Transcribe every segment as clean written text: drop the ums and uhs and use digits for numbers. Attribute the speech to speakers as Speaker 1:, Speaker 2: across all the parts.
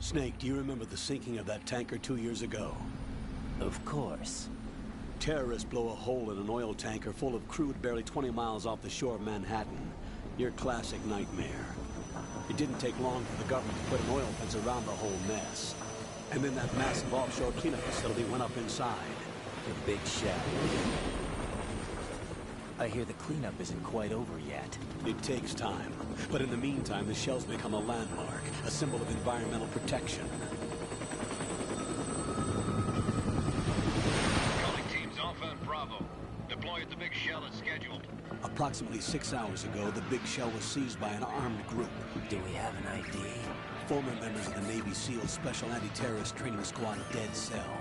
Speaker 1: Snake, do you remember the sinking of that tanker 2 years ago?
Speaker 2: Of course.
Speaker 1: Terrorists blow a hole in an oil tanker full of crude barely 20 miles off the shore of Manhattan. Your classic nightmare. It didn't take long for the government to put an oil fence around the whole mess. And then that massive offshore cleanup facility went up inside.
Speaker 2: The big shell. I hear the cleanup isn't quite over yet.
Speaker 1: It takes time. But in the meantime, the shell's become a landmark, a symbol of environmental protection.
Speaker 3: Calling teams Alpha and Bravo. Deploy at the big shell as scheduled.
Speaker 1: Approximately 6 hours ago, the big shell was seized by an armed group.
Speaker 2: Do we have an ID?
Speaker 1: Former members of the Navy SEAL Special Anti-Terrorist Training Squad Dead Cell.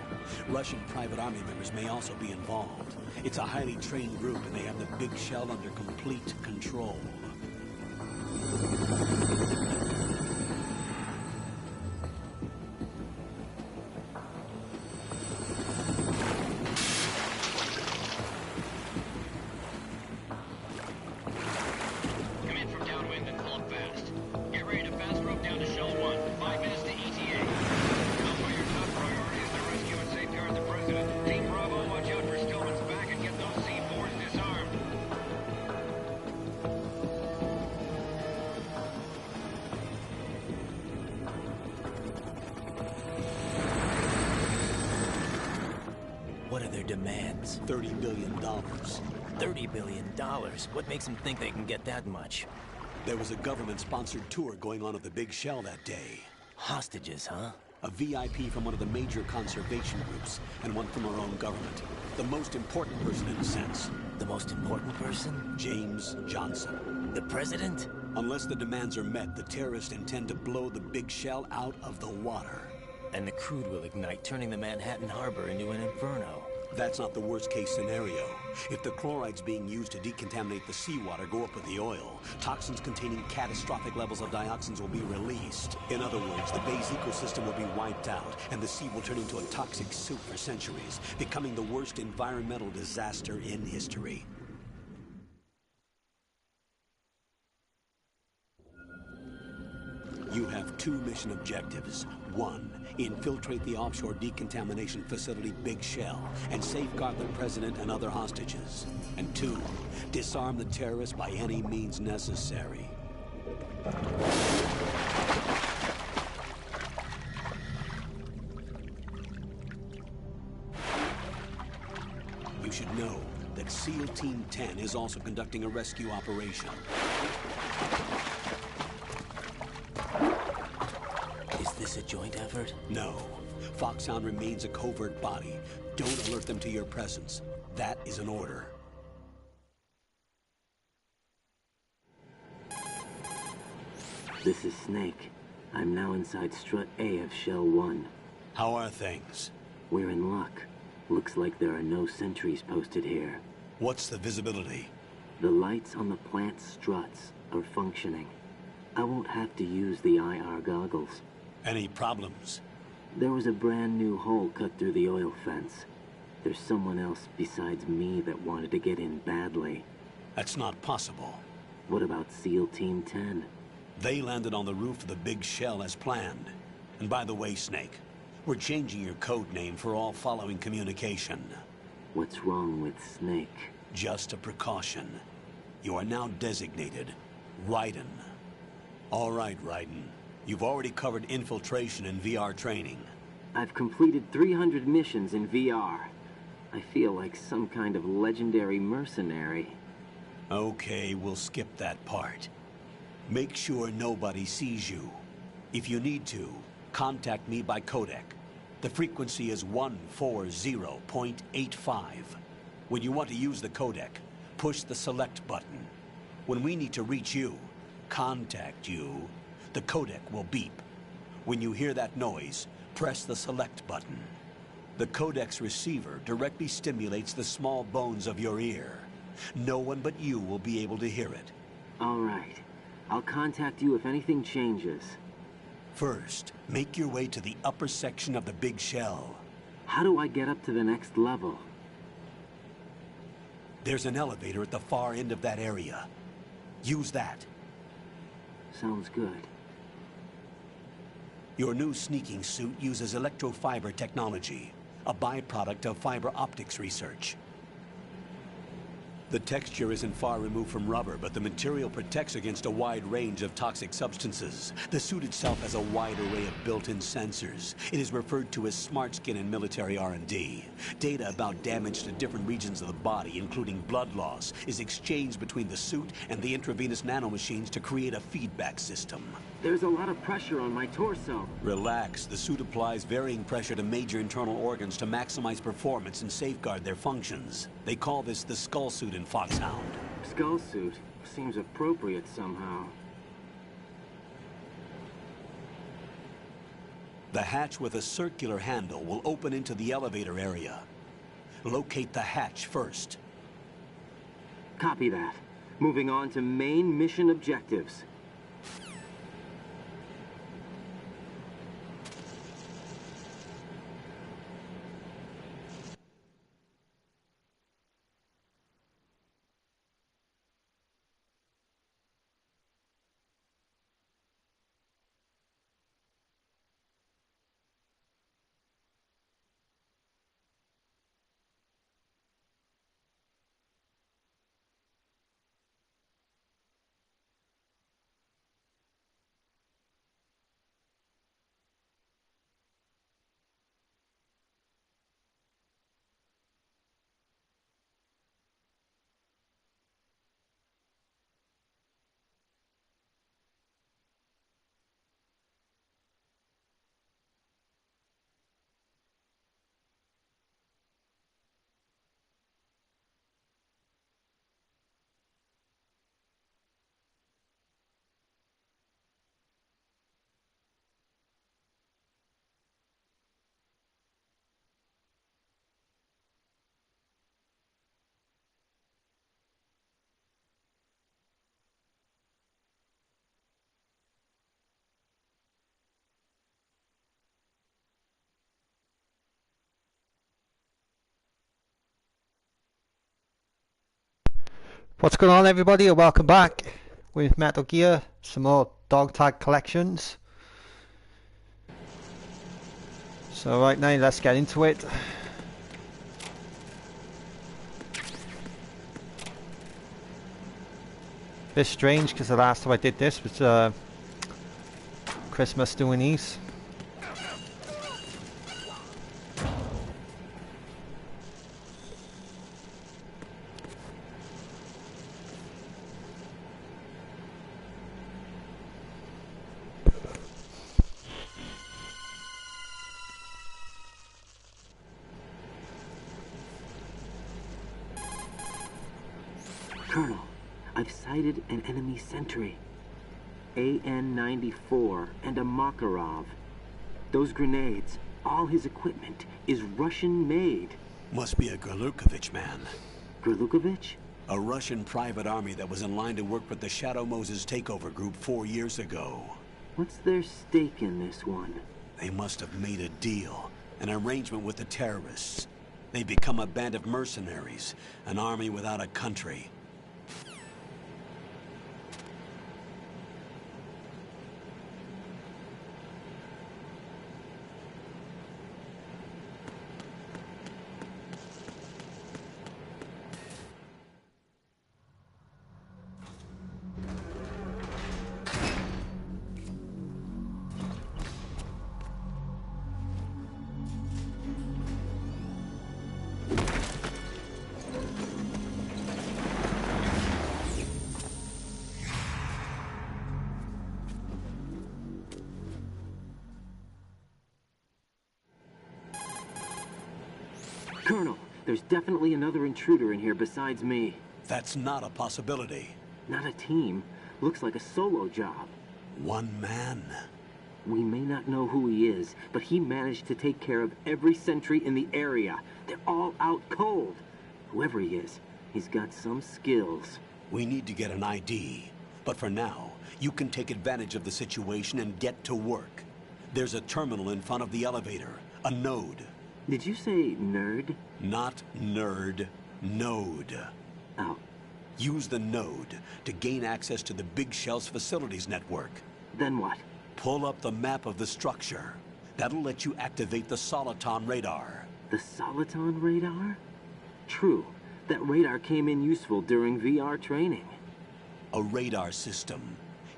Speaker 1: Russian private army members may also be involved. It's a highly trained group, and they have the big shell under complete control.
Speaker 3: Come in from downwind and pull up fast. Get ready to fast rope down to Shell 1. 5 minutes to ETA. Alpha, your top priority is to rescue and safeguard the President. Team Bravo, watch out for Stillman's back and get those C4s disarmed.
Speaker 2: What are their demands?
Speaker 1: $30 billion.
Speaker 2: $30 billion? What makes them think they can get that much?
Speaker 1: There was a government-sponsored tour going on at the big shell that day.
Speaker 2: Hostages, huh?
Speaker 1: A VIP from one of the major conservation groups, and one from our own government. The most important person in a sense.
Speaker 2: The most important person?
Speaker 1: James Johnson.
Speaker 2: The president?
Speaker 1: Unless the demands are met, the terrorists intend to blow the big shell out of the water.
Speaker 2: And the crude will ignite, turning the Manhattan harbor into an inferno.
Speaker 1: That's not the worst-case scenario. If the chlorides being used to decontaminate the seawater go up with the oil, toxins containing catastrophic levels of dioxins will be released. In other words, the bay's ecosystem will be wiped out, and the sea will turn into a toxic soup for centuries, becoming the worst environmental disaster in history. You have 2 mission objectives. 1, infiltrate the offshore decontamination facility Big Shell and safeguard the president and other hostages. And 2, disarm the terrorists by any means necessary. You should know that SEAL Team 10 is also conducting a rescue operation.
Speaker 2: Is this a joint effort?
Speaker 1: No. Foxhound remains a covert body. Don't alert them to your presence. That is an order.
Speaker 4: This is Snake. I'm now inside Strut A of Shell 1.
Speaker 1: How are things?
Speaker 4: We're in luck. Looks like there are no sentries posted here.
Speaker 1: What's the visibility?
Speaker 4: The lights on the plant's struts are functioning. I won't have to use the IR goggles.
Speaker 1: Any problems?
Speaker 4: There was a brand new hole cut through the oil fence. There's someone else besides me that wanted to get in badly.
Speaker 1: That's not possible.
Speaker 4: What about SEAL Team 10?
Speaker 1: They landed on the roof of the Big Shell as planned. And by the way, Snake, we're changing your code name for all following communication.
Speaker 4: What's wrong with Snake?
Speaker 1: Just a precaution. You are now designated Raiden. All right, Raiden. You've already covered infiltration and VR training.
Speaker 4: I've completed 300 missions in VR. I feel like some kind of legendary mercenary.
Speaker 1: Okay, we'll skip that part. Make sure nobody sees you. If you need to, contact me by codec. The frequency is 140.85. When you want to use the codec, push the select button. When we need to reach you, contact you, the codec will beep. When you hear that noise, press the select button. The codec's receiver directly stimulates the small bones of your ear. No one but you will be able to hear it.
Speaker 4: All right. I'll contact you if anything changes.
Speaker 1: First, make your way to the upper section of the Big Shell.
Speaker 4: How do I get up to the next level?
Speaker 1: There's an elevator at the far end of that area. Use that.
Speaker 4: Sounds good.
Speaker 1: Your new sneaking suit uses electrofiber technology, a byproduct of fiber optics research. The texture isn't far removed from rubber, but the material protects against a wide range of toxic substances. The suit itself has a wide array of built-in sensors. It is referred to as smart skin in military R&D. Data about damage to different regions of the body, including blood loss, is exchanged between the suit and the intravenous nanomachines to create a feedback system.
Speaker 4: There's a lot of pressure on my torso.
Speaker 1: Relax. The suit applies varying pressure to major internal organs to maximize performance and safeguard their functions. They call this the skull suit in Foxhound.
Speaker 4: Skull suit seems appropriate somehow.
Speaker 1: The hatch with a circular handle will open into the elevator area. Locate the hatch first.
Speaker 4: Copy that. Moving on to main mission objectives.
Speaker 5: What's going on, everybody, and welcome back with Metal Gear, some more dog tag collections. So right now, let's get into it. Bit strange because the last time I did this was Christmas doing these.
Speaker 4: Colonel, I've sighted an enemy sentry. AN-94 and a Makarov. Those grenades, all his equipment, is Russian-made.
Speaker 1: Must be a Gorlukovich man.
Speaker 4: Gorlukovich?
Speaker 1: A Russian private army that was in line to work with the Shadow Moses takeover group 4 years ago.
Speaker 4: What's their stake in this one?
Speaker 1: They must have made a deal, an arrangement with the terrorists. They become a band of mercenaries, an army without a country.
Speaker 4: Colonel, there's definitely another intruder in here besides me.
Speaker 1: That's not a possibility.
Speaker 4: Not a team. Looks like a solo job.
Speaker 1: One man.
Speaker 4: We may not know who he is, but he managed to take care of every sentry in the area. They're all out cold. Whoever he is, he's got some skills.
Speaker 1: We need to get an ID. But for now, you can take advantage of the situation and get to work. There's a terminal in front of the elevator. A node.
Speaker 4: Did you say nerd?
Speaker 1: Not nerd. Node.
Speaker 4: Oh.
Speaker 1: Use the node to gain access to the Big Shell's facilities network.
Speaker 4: Then what?
Speaker 1: Pull up the map of the structure. That'll let you activate the Soliton radar.
Speaker 4: The Soliton radar? True. That radar came in useful during VR training.
Speaker 1: A radar system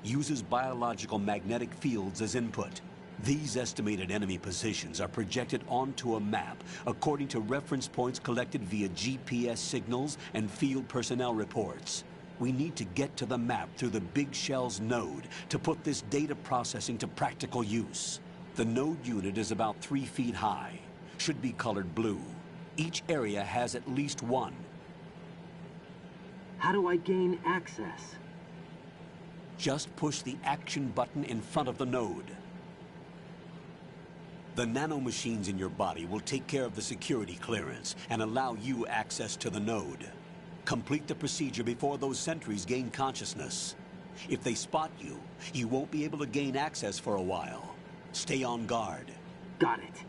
Speaker 1: uses biological magnetic fields as input. These estimated enemy positions are projected onto a map according to reference points collected via GPS signals and field personnel reports. We need to get to the map through the Big Shell's node to put this data processing to practical use. The node unit is about 3 feet high, should be colored blue. Each area has at least one.
Speaker 4: How do I gain access?
Speaker 1: Just push the action button in front of the node. The nanomachines in your body will take care of the security clearance and allow you access to the node. Complete the procedure before those sentries gain consciousness. If they spot you, you won't be able to gain access for a while. Stay on guard.
Speaker 4: Got it.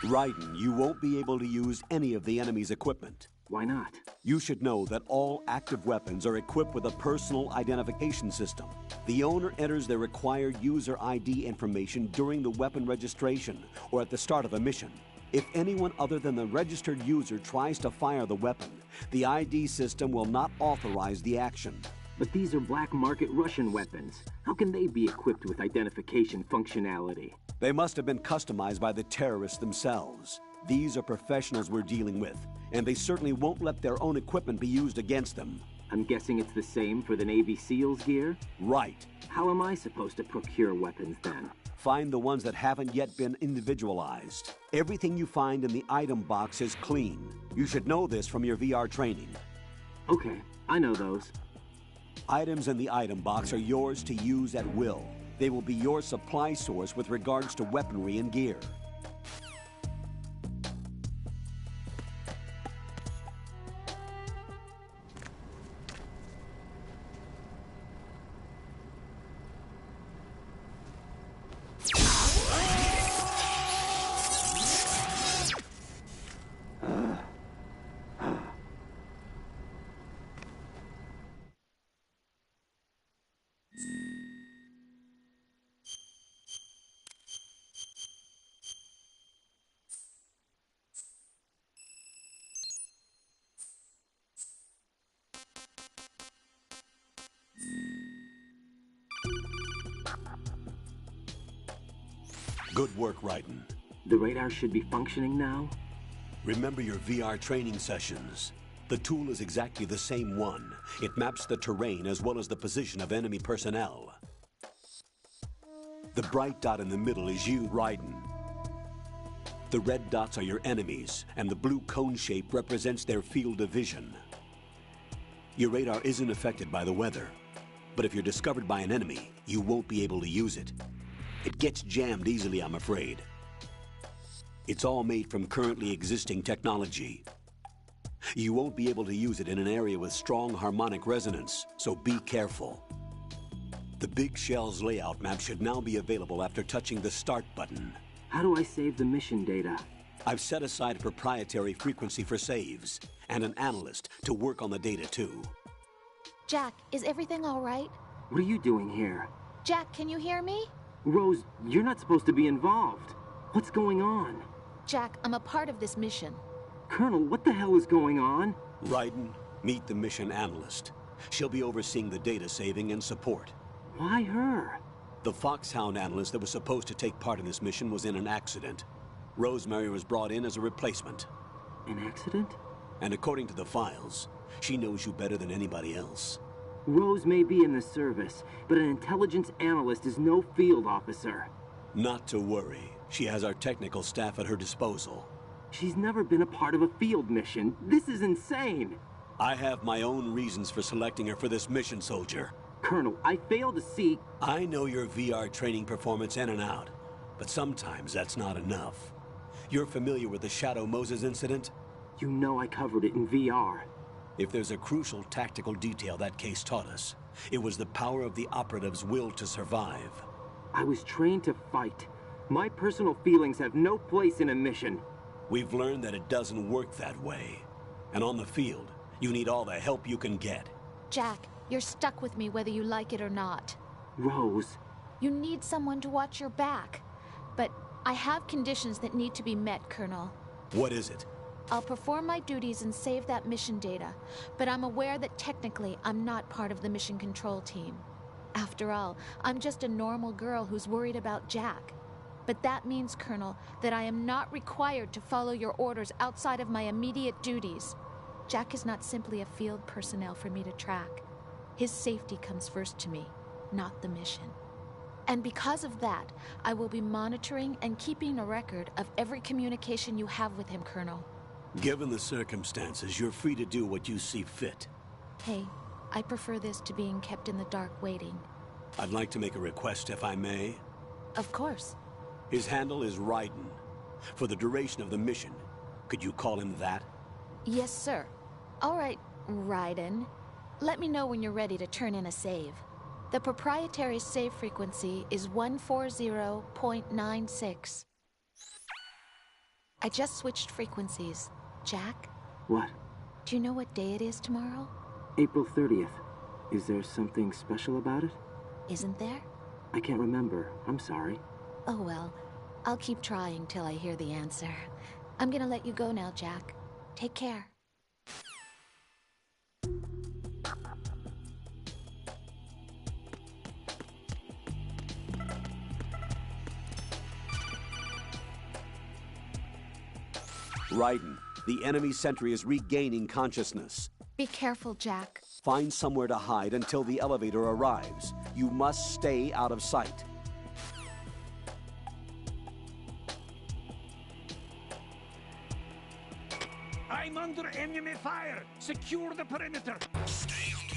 Speaker 1: Raiden, you won't be able to use any of the enemy's equipment.
Speaker 4: Why not?
Speaker 1: You should know that all active weapons are equipped with a personal identification system. The owner enters their required user ID information during the weapon registration or at the start of a mission. If anyone other than the registered user tries to fire the weapon, the ID system will not authorize the action.
Speaker 4: But these are black market Russian weapons. How can they be equipped with identification functionality?
Speaker 1: They must have been customized by the terrorists themselves. These are professionals we're dealing with, and they certainly won't let their own equipment be used against them.
Speaker 4: I'm guessing it's the same for the Navy SEALs gear?
Speaker 1: Right.
Speaker 4: How am I supposed to procure weapons then?
Speaker 1: Find the ones that haven't yet been individualized. Everything you find in the item box is clean. You should know this from your VR training.
Speaker 4: Okay, I know those.
Speaker 1: Items in the item box are yours to use at will. They will be your supply source with regards to weaponry and gear. Good work, Raiden.
Speaker 4: The radar should be functioning now?
Speaker 1: Remember your VR training sessions. The tool is exactly the same one. It maps the terrain as well as the position of enemy personnel. The bright dot in the middle is you, Raiden. The red dots are your enemies, and the blue cone shape represents their field of vision. Your radar isn't affected by the weather, but if you're discovered by an enemy, you won't be able to use it. It gets jammed easily, I'm afraid. It's all made from currently existing technology. You won't be able to use it in an area with strong harmonic resonance, so be careful. The Big Shell's layout map should now be available after touching the Start button.
Speaker 4: How do I save the mission data?
Speaker 1: I've set aside a proprietary frequency for saves, and an analyst to work on the data too.
Speaker 6: Jack, is everything all right?
Speaker 4: What are you doing here?
Speaker 6: Jack, can you hear me?
Speaker 4: Rose, you're not supposed to be involved. What's going on?
Speaker 6: Jack, I'm a part of this mission.
Speaker 4: Colonel, what the hell is going on?
Speaker 1: Raiden, meet the mission analyst. She'll be overseeing the data saving and support.
Speaker 4: Why her?
Speaker 1: The Foxhound analyst that was supposed to take part in this mission was in an accident. Rosemary was brought in as a replacement.
Speaker 4: An accident?
Speaker 1: And according to the files, she knows you better than anybody else.
Speaker 4: Rose may be in the service, but an intelligence analyst is no field officer.
Speaker 1: Not to worry. She has our technical staff at her disposal.
Speaker 4: She's never been a part of a field mission. This is insane.
Speaker 1: I have my own reasons for selecting her for this mission, soldier.
Speaker 4: Colonel, I fail to see...
Speaker 1: I know your VR training performance in and out, but sometimes that's not enough. You're familiar with the Shadow Moses incident?
Speaker 4: You know I covered it in VR.
Speaker 1: If there's a crucial tactical detail that case taught us, it was the power of the operative's will to survive.
Speaker 4: I was trained to fight, My personal feelings have no place in a mission.
Speaker 1: We've learned that it doesn't work that way. And on the field, you need all the help you can get.
Speaker 6: Jack, you're stuck with me whether you like it or not.
Speaker 4: Rose.
Speaker 6: You need someone to watch your back. But I have conditions that need to be met, Colonel.
Speaker 1: What is it?
Speaker 6: I'll perform my duties and save that mission data, but I'm aware that technically I'm not part of the mission control team. After all, I'm just a normal girl who's worried about Jack. But that means, Colonel, that I am not required to follow your orders outside of my immediate duties. Jack is not simply a field personnel for me to track. His safety comes first to me, not the mission. And because of that, I will be monitoring and keeping a record of every communication you have with him, Colonel.
Speaker 1: Given the circumstances, you're free to do what you see fit.
Speaker 6: Hey, I prefer this to being kept in the dark waiting.
Speaker 1: I'd like to make a request, if I may.
Speaker 6: Of course.
Speaker 1: His handle is Raiden. For the duration of the mission, could you call him that?
Speaker 6: Yes, sir. All right, Raiden. Let me know when you're ready to turn in a save. The proprietary save frequency is 140.96. I just switched frequencies. Jack?
Speaker 4: What?
Speaker 6: Do you know what day it is tomorrow?
Speaker 4: April 30th. Is there something special about it?
Speaker 6: Isn't there?
Speaker 4: I can't remember. I'm sorry.
Speaker 6: Oh well, I'll keep trying till I hear the answer. I'm gonna let you go now, Jack. Take care.
Speaker 1: Raiden, the enemy sentry is regaining consciousness.
Speaker 6: Be careful, Jack.
Speaker 1: Find somewhere to hide until the elevator arrives. You must stay out of sight.
Speaker 7: I'm under enemy fire! Secure the perimeter! Stay on the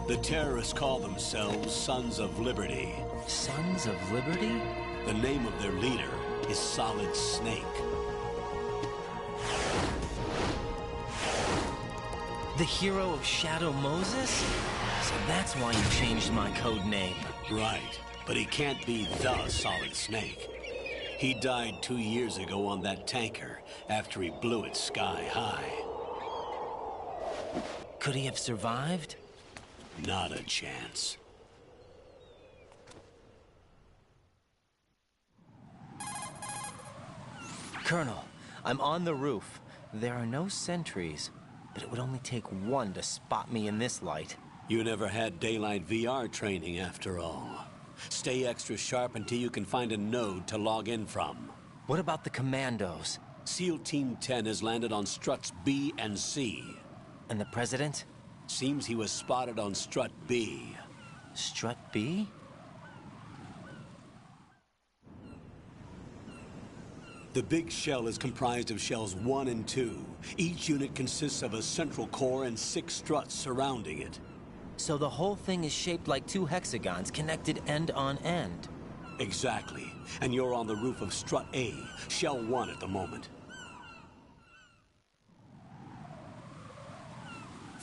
Speaker 1: The terrorists call themselves Sons of Liberty.
Speaker 2: Sons of Liberty?
Speaker 1: The name of their leader is Solid Snake.
Speaker 2: The hero of Shadow Moses? So that's why you changed my code name.
Speaker 1: Right, but he can't be the Solid Snake. He died 2 years ago on that tanker after he blew it sky high.
Speaker 2: Could he have survived?
Speaker 1: Not a chance.
Speaker 2: Colonel, I'm on the roof. There are no sentries, but it would only take one to spot me in this light.
Speaker 1: You never had daylight VR training after all. Stay extra sharp until you can find a node to log in from.
Speaker 2: What about the commandos?
Speaker 1: SEAL Team 10 has landed on struts B and C.
Speaker 2: And the president?
Speaker 1: Seems he was spotted on strut B.
Speaker 2: Strut B?
Speaker 1: The big shell is comprised of shells 1 and 2. Each unit consists of a central core and 6 struts surrounding it.
Speaker 2: So the whole thing is shaped like 2 hexagons connected end on end.
Speaker 1: Exactly. And you're on the roof of strut A, shell 1 at the moment.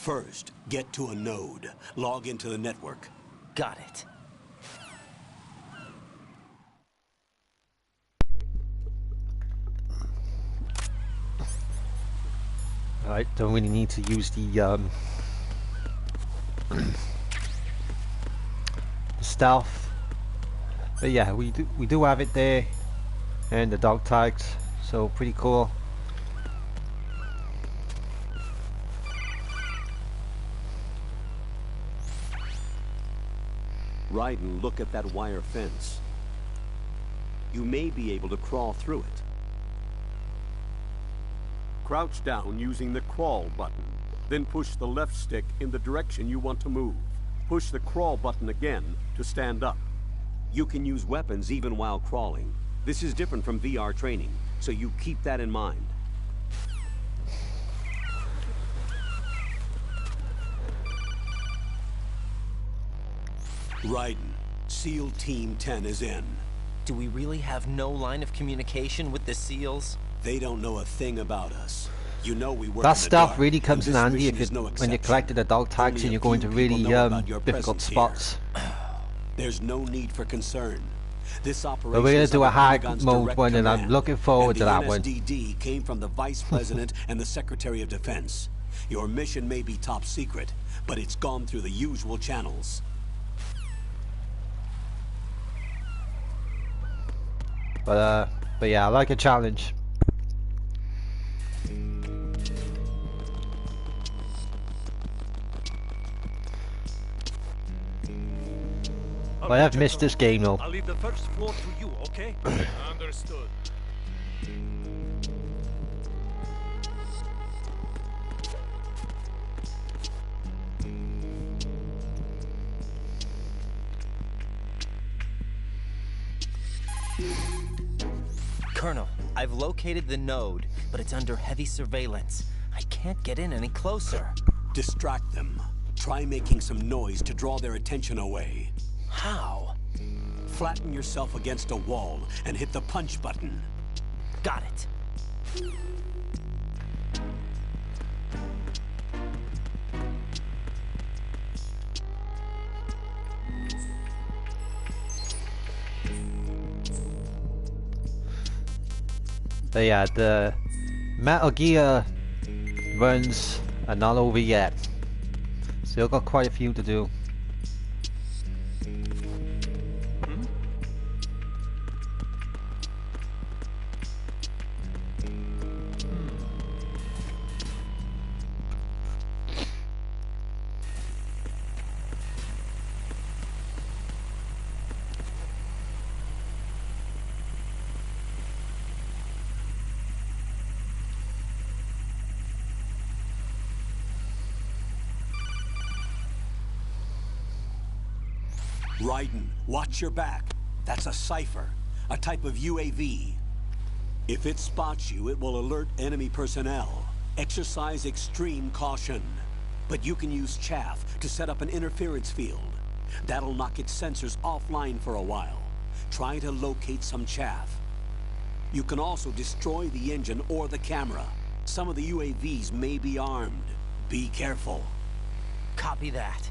Speaker 1: First, get to a node. Log into the network.
Speaker 2: Got it.
Speaker 5: Alright, don't really need to use the stealth. But yeah, we do have it there. And the dog tags. So pretty cool.
Speaker 1: Raiden, look at that wire fence. You may be able to crawl through it. Crouch down using the crawl button. Then push the left stick in the direction you want to move. Push the crawl button again to stand up. You can use weapons even while crawling. This is different from VR training, so you keep that in mind. Raiden, SEAL Team 10 is in.
Speaker 2: Do we really have no line of communication with the SEALs?
Speaker 1: They don't know a thing about us. You know we work
Speaker 5: That
Speaker 1: in the
Speaker 5: stuff
Speaker 1: dark,
Speaker 5: really comes in
Speaker 1: and this
Speaker 5: handy
Speaker 1: mission
Speaker 5: if
Speaker 1: is
Speaker 5: you,
Speaker 1: no
Speaker 5: when you're
Speaker 1: exception.
Speaker 5: collecting the dog tags
Speaker 1: Only
Speaker 5: and you're
Speaker 1: a
Speaker 5: going
Speaker 1: few
Speaker 5: to
Speaker 1: people
Speaker 5: really
Speaker 1: know about your
Speaker 5: difficult
Speaker 1: presence here.
Speaker 5: spots.
Speaker 1: There's no need for concern. This operation
Speaker 5: But we're gonna
Speaker 1: is
Speaker 5: do a
Speaker 1: under
Speaker 5: hack
Speaker 1: Pentagon's
Speaker 5: mode
Speaker 1: direct
Speaker 5: one, and I'm
Speaker 1: command,
Speaker 5: looking forward
Speaker 1: and
Speaker 5: to that one.
Speaker 1: The NSDD came from the Vice President and the Secretary of Defense. Your mission may be top secret, but it's gone through the usual channels.
Speaker 5: But yeah, I like a challenge. I have missed this game though.
Speaker 7: I'll leave the first floor to you, okay? Understood.
Speaker 2: Colonel, I've located the node, but it's under heavy surveillance. I can't get in any closer.
Speaker 1: Distract them. Try making some noise to draw their attention away.
Speaker 2: How?
Speaker 1: Flatten yourself against a wall and hit the punch button.
Speaker 2: Got it.
Speaker 5: But yeah, the Metal Gear runs are not over yet. Still got quite a few to do.
Speaker 1: Raiden, watch your back. That's a cipher, a type of UAV. If it spots you, it will alert enemy personnel. Exercise extreme caution. But you can use chaff to set up an interference field. That'll knock its sensors offline for a while. Try to locate some chaff. You can also destroy the engine or the camera. Some of the UAVs may be armed. Be careful.
Speaker 2: Copy that.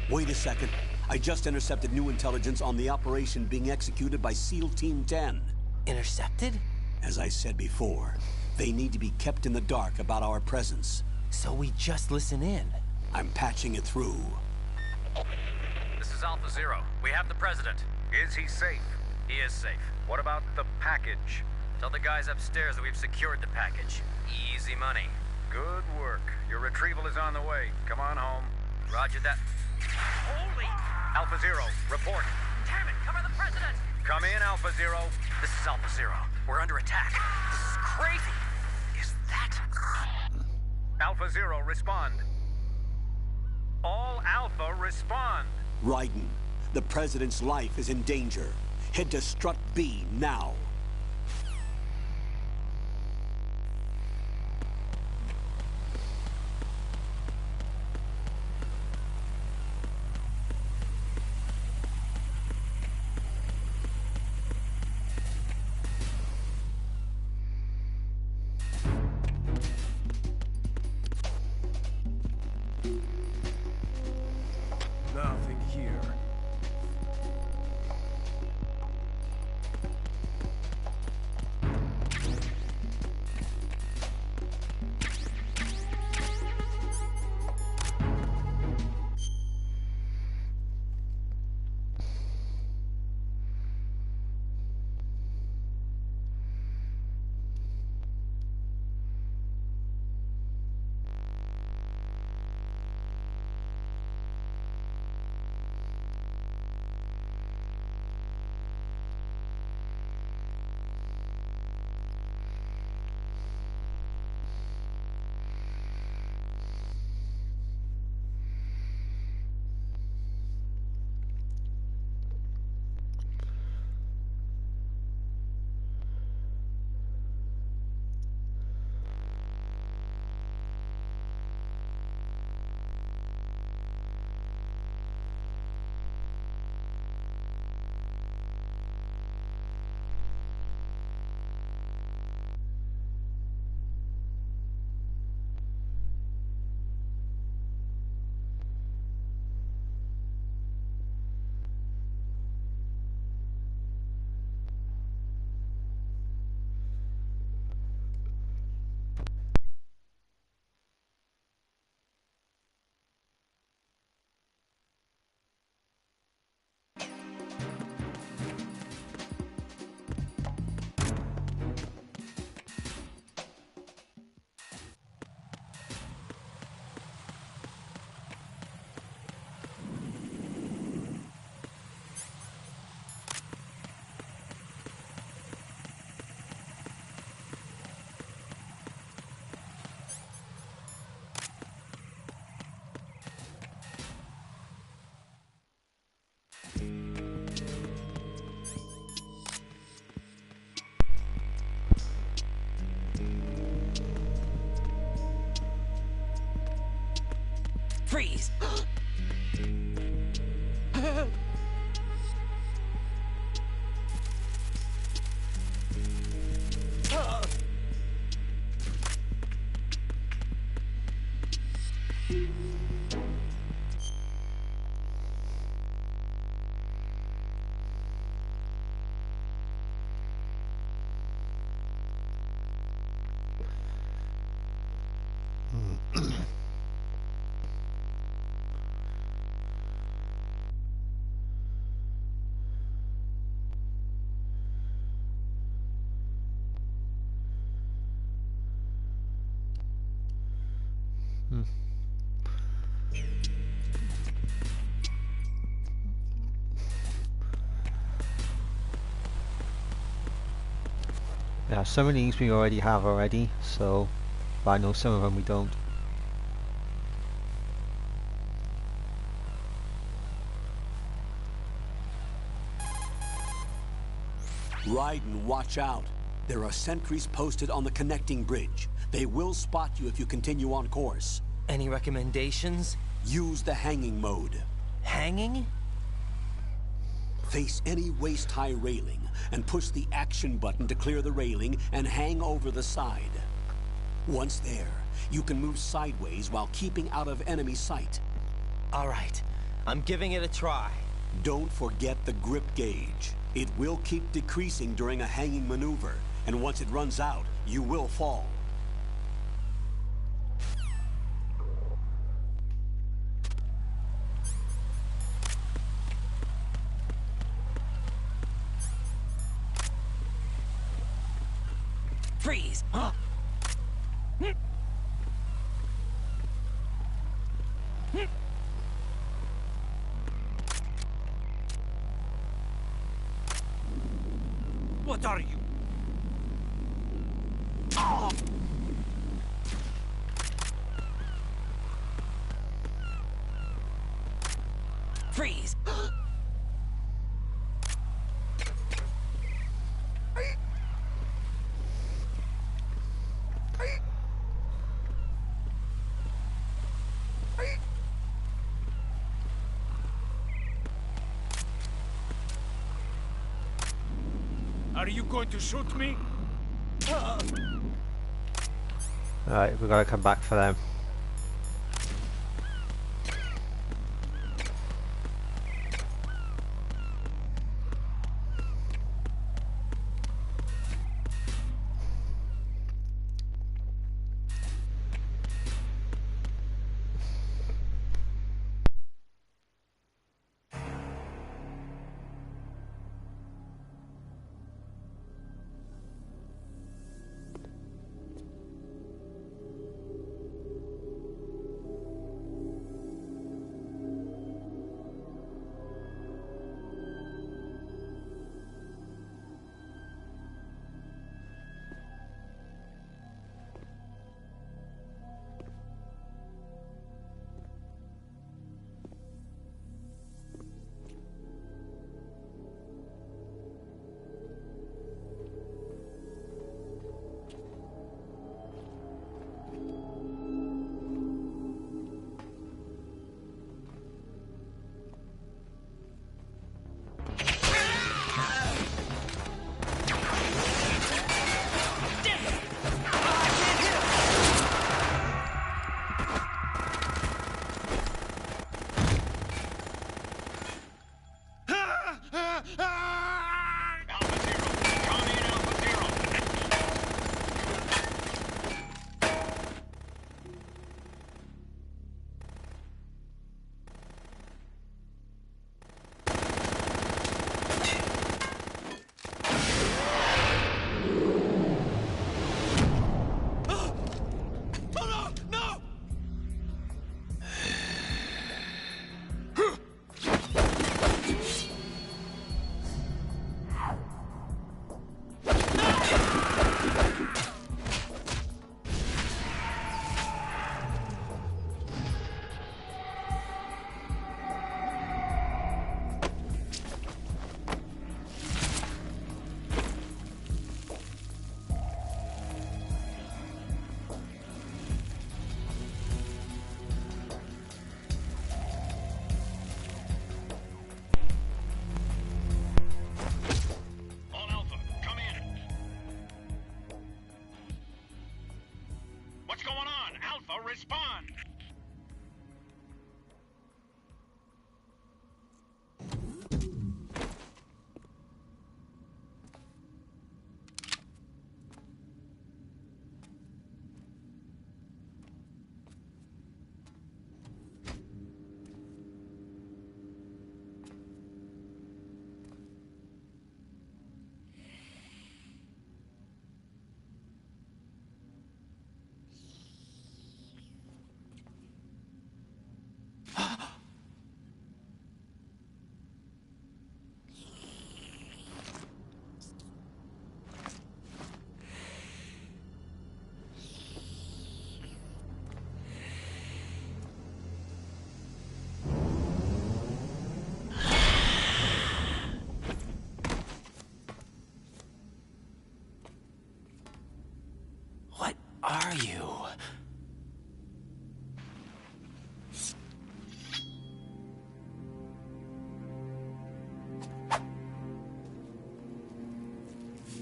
Speaker 1: Wait a second. I just intercepted new intelligence on the operation being executed by SEAL Team 10.
Speaker 2: Intercepted?
Speaker 1: As I said before, they need to be kept in the dark about our presence.
Speaker 2: So we just listen in.
Speaker 1: I'm patching it through.
Speaker 3: This is Alpha Zero. We have the president.
Speaker 8: Is he safe?
Speaker 3: He is safe.
Speaker 8: What about the package?
Speaker 3: Tell the guys upstairs that we've secured the package. Easy money.
Speaker 8: Good work. Your retrieval is on the way. Come on home.
Speaker 3: Roger that. Holy!
Speaker 8: Alpha Zero, report.
Speaker 3: Damn it! Cover the president!
Speaker 8: Come in, Alpha Zero.
Speaker 3: This is Alpha Zero. We're under attack. This is crazy. Is that...
Speaker 8: Alpha Zero, respond. All Alpha, respond.
Speaker 1: Raiden, the President's life is in danger. Head to Strut B now.
Speaker 5: Yeah, some of these we already have already, so but I know some of them we don't.
Speaker 1: Raiden, watch out. There are sentries posted on the connecting bridge. They will spot you if you continue on course.
Speaker 2: Any recommendations?
Speaker 1: Use the hanging mode.
Speaker 2: Hanging?
Speaker 1: Face any waist-high railing and push the action button to clear the railing and hang over the side. Once there, you can move sideways while keeping out of enemy sight.
Speaker 2: All right, I'm giving it a try.
Speaker 1: Don't forget the grip gauge. It will keep decreasing during a hanging maneuver, and once it runs out, you will fall.
Speaker 2: Freeze! Huh?
Speaker 7: What are you?
Speaker 2: Freeze!
Speaker 7: Are you going to shoot me?
Speaker 5: Alright, we gotta come back for them.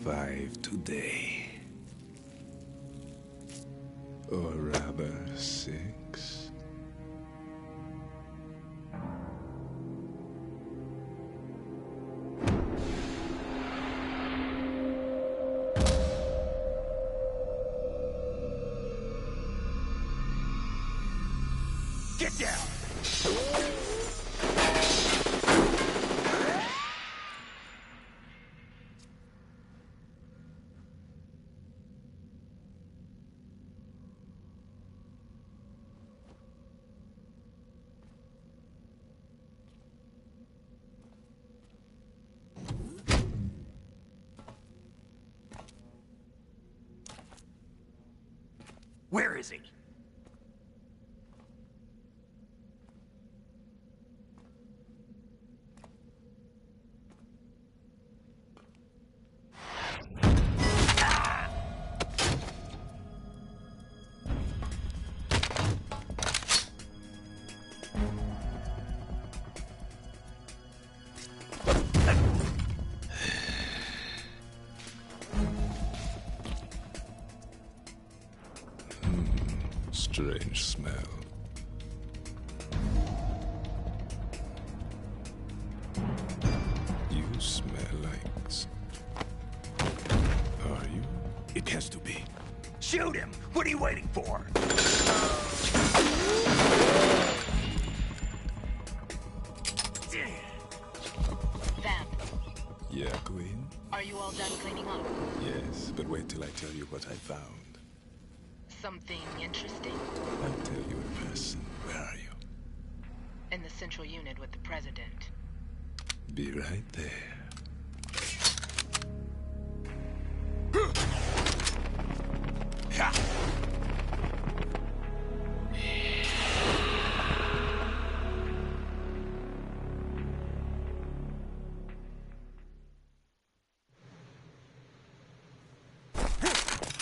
Speaker 9: 5 today. Or rather, 6.
Speaker 7: Get down! Where is he?
Speaker 9: Strange smell. You smell like... Are you?
Speaker 7: It has to be. Shoot him! What are you waiting for?
Speaker 10: Vamp,
Speaker 9: Yeah, Queen?
Speaker 10: are you all done cleaning up?
Speaker 9: Yes, but wait till I tell you what I found.
Speaker 10: Something interesting?
Speaker 9: I'll tell you in person. Where are you?
Speaker 10: In the central unit with the president.
Speaker 9: Be right there.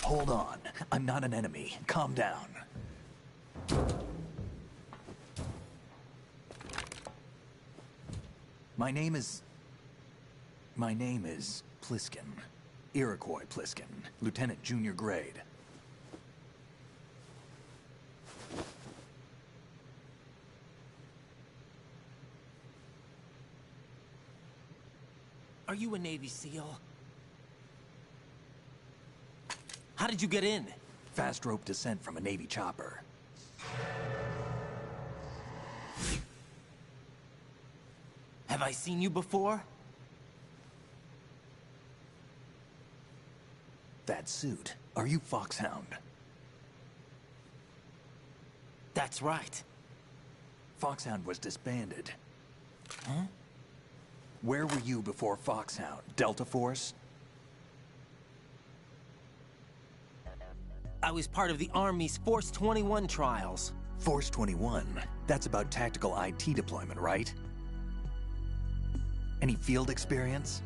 Speaker 7: Hold on. I'm not an enemy. Calm down. My name is Pliskin. Iroquois Pliskin. Lieutenant Junior Grade.
Speaker 2: Are you a Navy SEAL? How did you get in?
Speaker 7: Fast rope descent from a Navy chopper.
Speaker 2: Have I seen you before?
Speaker 7: That suit. Are you Foxhound?
Speaker 2: That's right.
Speaker 7: Foxhound was disbanded. Huh? Where were you before Foxhound? Delta Force?
Speaker 2: I was part of the Army's Force 21 trials.
Speaker 7: Force 21? That's about tactical IT deployment, right? Any field experience?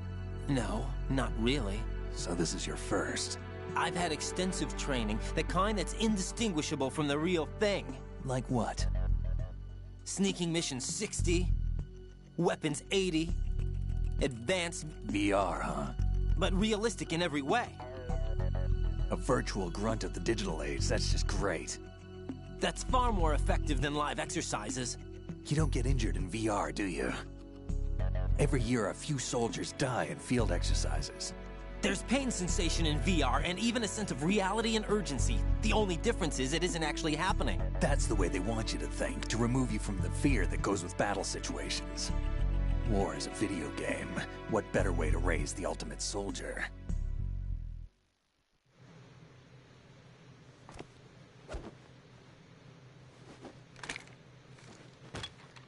Speaker 2: No, not really.
Speaker 7: So this is your first.
Speaker 2: I've had extensive training, the kind that's indistinguishable from the real thing.
Speaker 7: Like what?
Speaker 2: Sneaking mission 60, weapons 80, advanced...
Speaker 7: VR, huh?
Speaker 2: But realistic in every way.
Speaker 7: A virtual grunt of the digital age, that's just great.
Speaker 2: That's far more effective than live exercises.
Speaker 7: You don't get injured in VR, do you? Every year, a few soldiers die in field exercises.
Speaker 2: There's pain sensation in VR, and even a sense of reality and urgency. The only difference is it isn't actually happening.
Speaker 7: That's the way they want you to think, to remove you from the fear that goes with battle situations. War is a video game. What better way to raise the ultimate soldier?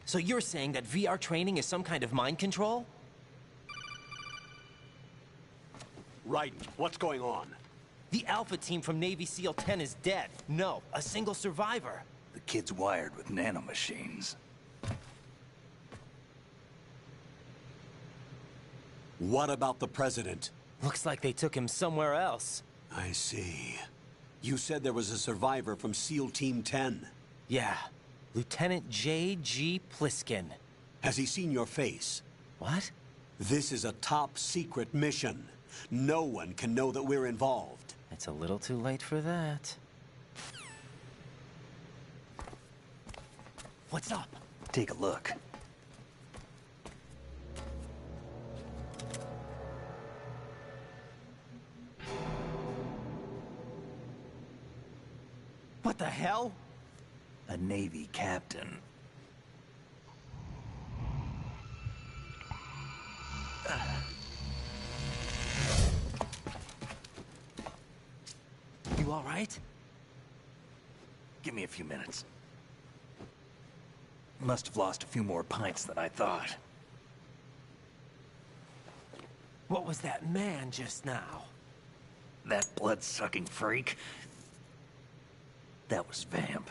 Speaker 2: So you're saying that VR training is some kind of mind control?
Speaker 1: Right. What's going on?
Speaker 2: The Alpha team from Navy SEAL 10 is dead. No, a single survivor.
Speaker 7: The kid's wired with nanomachines.
Speaker 1: What about the president?
Speaker 2: Looks like they took him somewhere else.
Speaker 1: I see. You said there was a survivor from SEAL Team 10.
Speaker 2: Yeah. Lieutenant J.G. Pliskin.
Speaker 1: Has he seen your face?
Speaker 2: What?
Speaker 1: This is a top secret mission. No one can know that we're involved.
Speaker 2: It's a little too late for that. What's up?
Speaker 7: Take a look.
Speaker 2: What the hell?
Speaker 7: A Navy captain.
Speaker 2: You all right?
Speaker 7: Give me a few minutes. Must have lost a few more pints than I thought.
Speaker 2: What was that man just now?
Speaker 7: That blood-sucking freak? That was Vamp.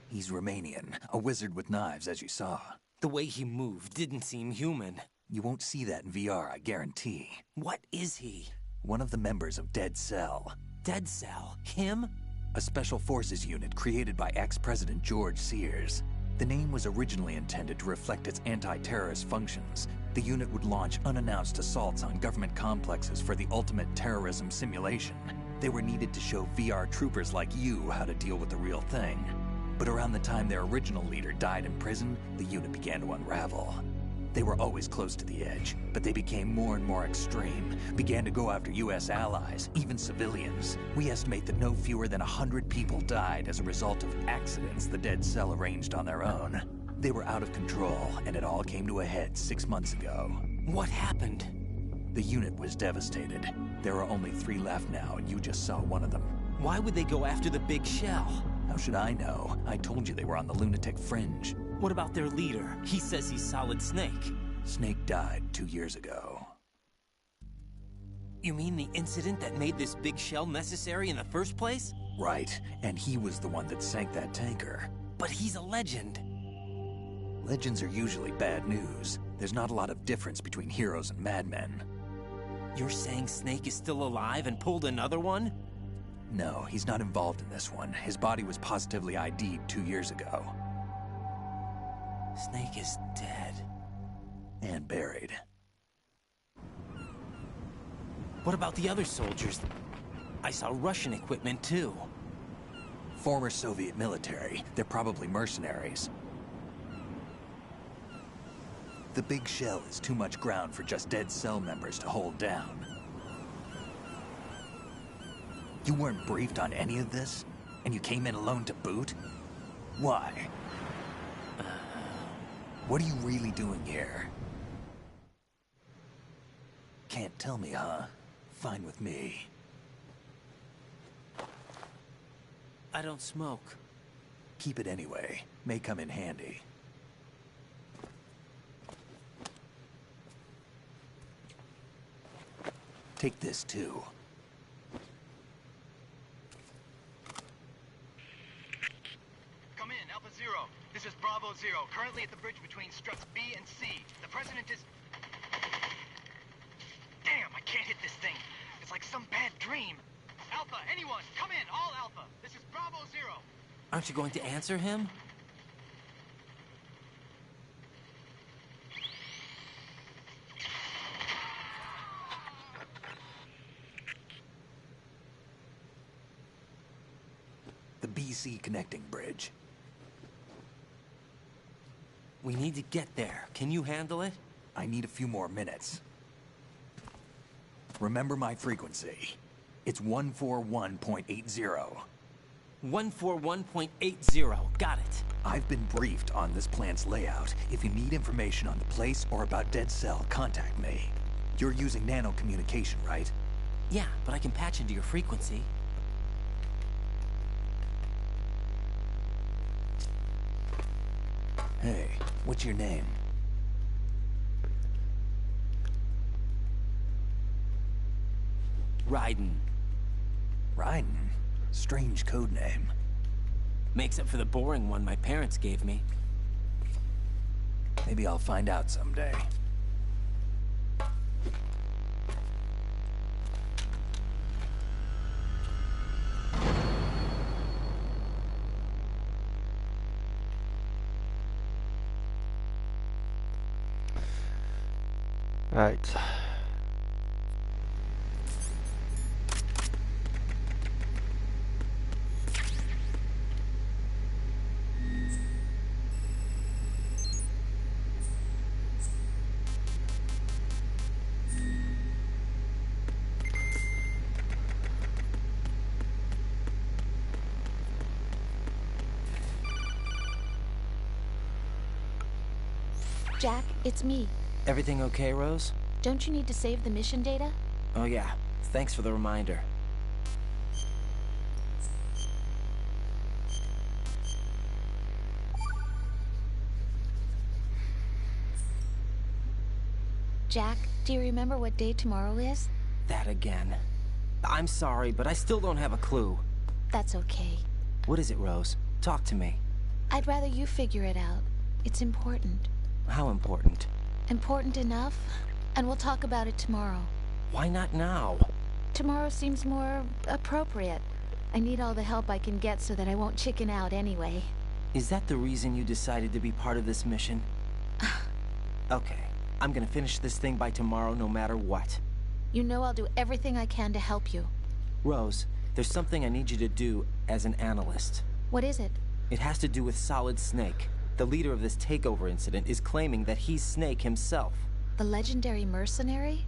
Speaker 7: He's Romanian, a wizard with knives, as you saw.
Speaker 2: The way he moved didn't seem human.
Speaker 7: You won't see that in VR, I guarantee.
Speaker 2: What is he?
Speaker 7: One of the members of Dead Cell.
Speaker 2: Dead Cell? Him?
Speaker 7: A special forces unit created by ex-President George Sears. The name was originally intended to reflect its anti-terrorist functions. The unit would launch unannounced assaults on government complexes for the ultimate terrorism simulation. They were needed to show VR troopers like you how to deal with the real thing. But around the time their original leader died in prison, the unit began to unravel. They were always close to the edge, but they became more and more extreme, began to go after U.S. allies, even civilians. We estimate that no fewer than 100 people died as a result of accidents the Dead Cell arranged on their own. They were out of control, and it all came to a head 6 months ago.
Speaker 2: What happened?
Speaker 7: The unit was devastated. There are only 3 left now, and you just saw one of them.
Speaker 2: Why would they go after the big shell?
Speaker 7: How should I know? I told you they were on the lunatic fringe.
Speaker 2: What about their leader? He says he's Solid Snake.
Speaker 7: Snake died 2 years ago.
Speaker 2: You mean the incident that made this big shell necessary in the first place?
Speaker 7: Right, and he was the one that sank that tanker.
Speaker 2: But he's a legend.
Speaker 7: Legends are usually bad news. There's not a lot of difference between heroes and madmen.
Speaker 2: You're saying Snake is still alive and pulled another one?
Speaker 7: No, he's not involved in this one. His body was positively ID'd 2 years ago.
Speaker 2: Snake is dead.
Speaker 7: And buried.
Speaker 2: What about the other soldiers? I saw Russian equipment too.
Speaker 7: Former Soviet military. They're probably mercenaries. The big shell is too much ground for just Dead Cell members to hold down. You weren't briefed on any of this? And you came in alone to boot? Why? What are you really doing here? Can't tell me, huh? Fine with me.
Speaker 2: I don't smoke.
Speaker 7: Keep it anyway. May come in handy. Take this too.
Speaker 3: Come in, Alpha Zero. This is Bravo Zero, currently at the bridge between struts B and C. The President is... Damn, I can't hit this thing. It's like some bad dream. Alpha, anyone, come in, all Alpha. This is Bravo Zero.
Speaker 2: Aren't you going to answer him?
Speaker 7: The BC connecting bridge.
Speaker 2: We need to get there. Can you handle it?
Speaker 7: I need a few more minutes. Remember my frequency. It's 141.80.
Speaker 2: 141.80. Got it.
Speaker 7: I've been briefed on this plant's layout. If you need information on the place or about Dead Cell, contact me. You're using nano communication, right?
Speaker 2: Yeah, but I can patch into your frequency.
Speaker 7: Hey, what's your name?
Speaker 2: Raiden.
Speaker 7: Raiden? Strange code name.
Speaker 2: Makes up for the boring one my parents gave me.
Speaker 7: Maybe I'll find out someday.
Speaker 5: Right.
Speaker 6: Jack, it's me.
Speaker 2: Everything okay, Rose?
Speaker 6: Don't you need to save the mission data?
Speaker 2: Oh yeah, thanks for the reminder.
Speaker 6: Jack, do you remember what day tomorrow is?
Speaker 2: That again. I'm sorry, but I still don't have a clue.
Speaker 6: That's okay.
Speaker 2: What is it, Rose? Talk to me.
Speaker 6: I'd rather you figure it out. It's important.
Speaker 2: How important?
Speaker 6: Important enough, and we'll talk about it tomorrow.
Speaker 2: Why not now?
Speaker 6: Tomorrow seems more appropriate. I need all the help I can get so that I won't chicken out anyway.
Speaker 2: Is that the reason you decided to be part of this mission? Okay, I'm gonna finish this thing by tomorrow no matter what.
Speaker 6: You know I'll do everything I can to help you.
Speaker 2: Rose, there's something I need you to do as an analyst.
Speaker 6: What is it?
Speaker 2: It has to do with Solid Snake. The leader of this takeover incident is claiming that he's Snake himself.
Speaker 6: The legendary mercenary?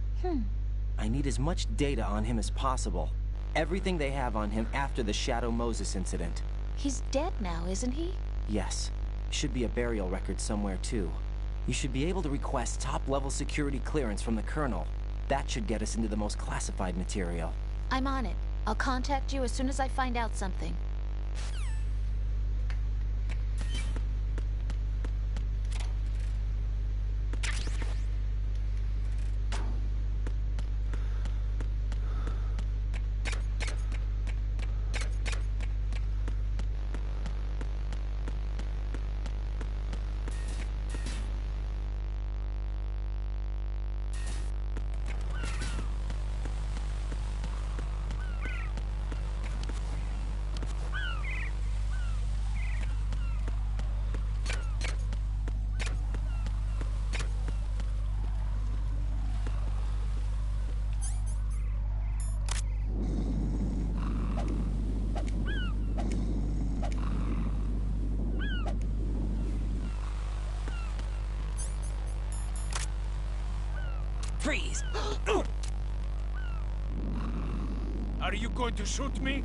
Speaker 2: I need as much data on him as possible. Everything they have on him after the Shadow Moses incident.
Speaker 6: He's dead now, isn't he?
Speaker 2: Yes. Should be a burial record somewhere, too. You should be able to request top-level security clearance from the Colonel. That should get us into the most classified material.
Speaker 6: I'm on it. I'll contact you as soon as I find out something.
Speaker 2: Freeze!
Speaker 11: Are you going to shoot me?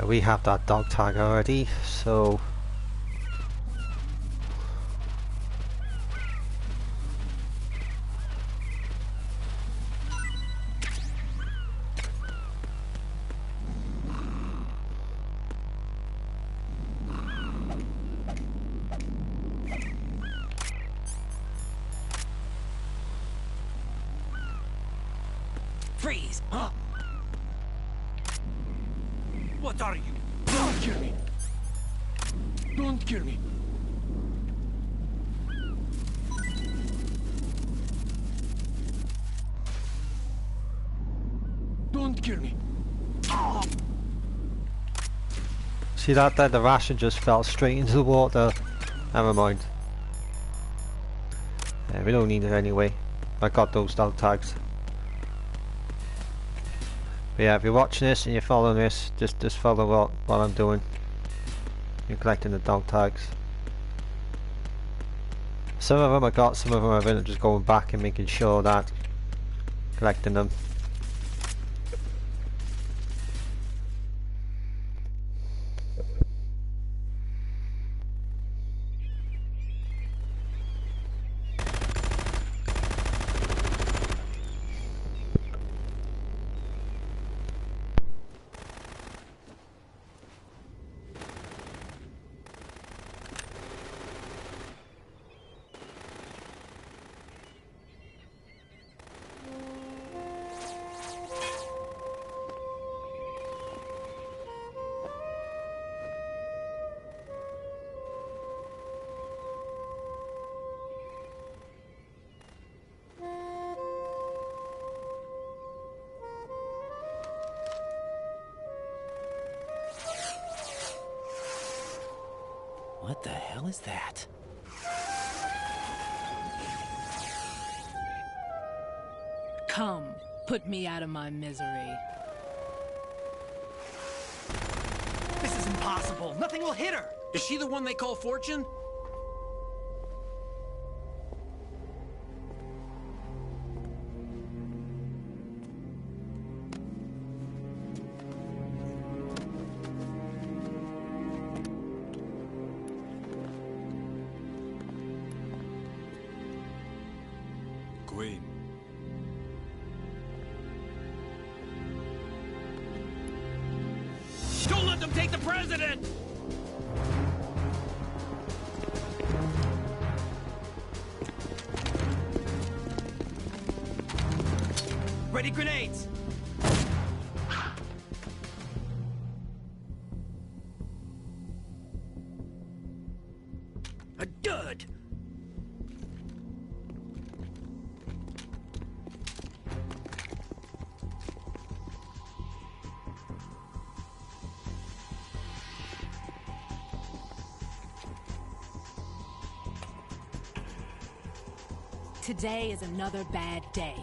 Speaker 5: We have that dog tag already, so
Speaker 2: Freeze!
Speaker 11: What are you? Don't kill me! Don't kill me! Don't kill me!
Speaker 5: see that there? The ration just fell straight into the water. Never mind. Yeah, we don't need it anyway. I got those dog tags. But yeah, if you're watching this and you're following this, just follow what I'm doing. You're collecting the dog tags. Some of them I got, some of them I've been just going back and making sure that collecting them.
Speaker 2: What the hell is that?
Speaker 10: Come, put me out of my misery.
Speaker 11: This is impossible. Nothing will hit her.
Speaker 12: Is she the one they call Fortune?
Speaker 9: Queen.
Speaker 12: Don't let them take the president!
Speaker 11: Ready grenades! A dud!
Speaker 10: Today is another bad day.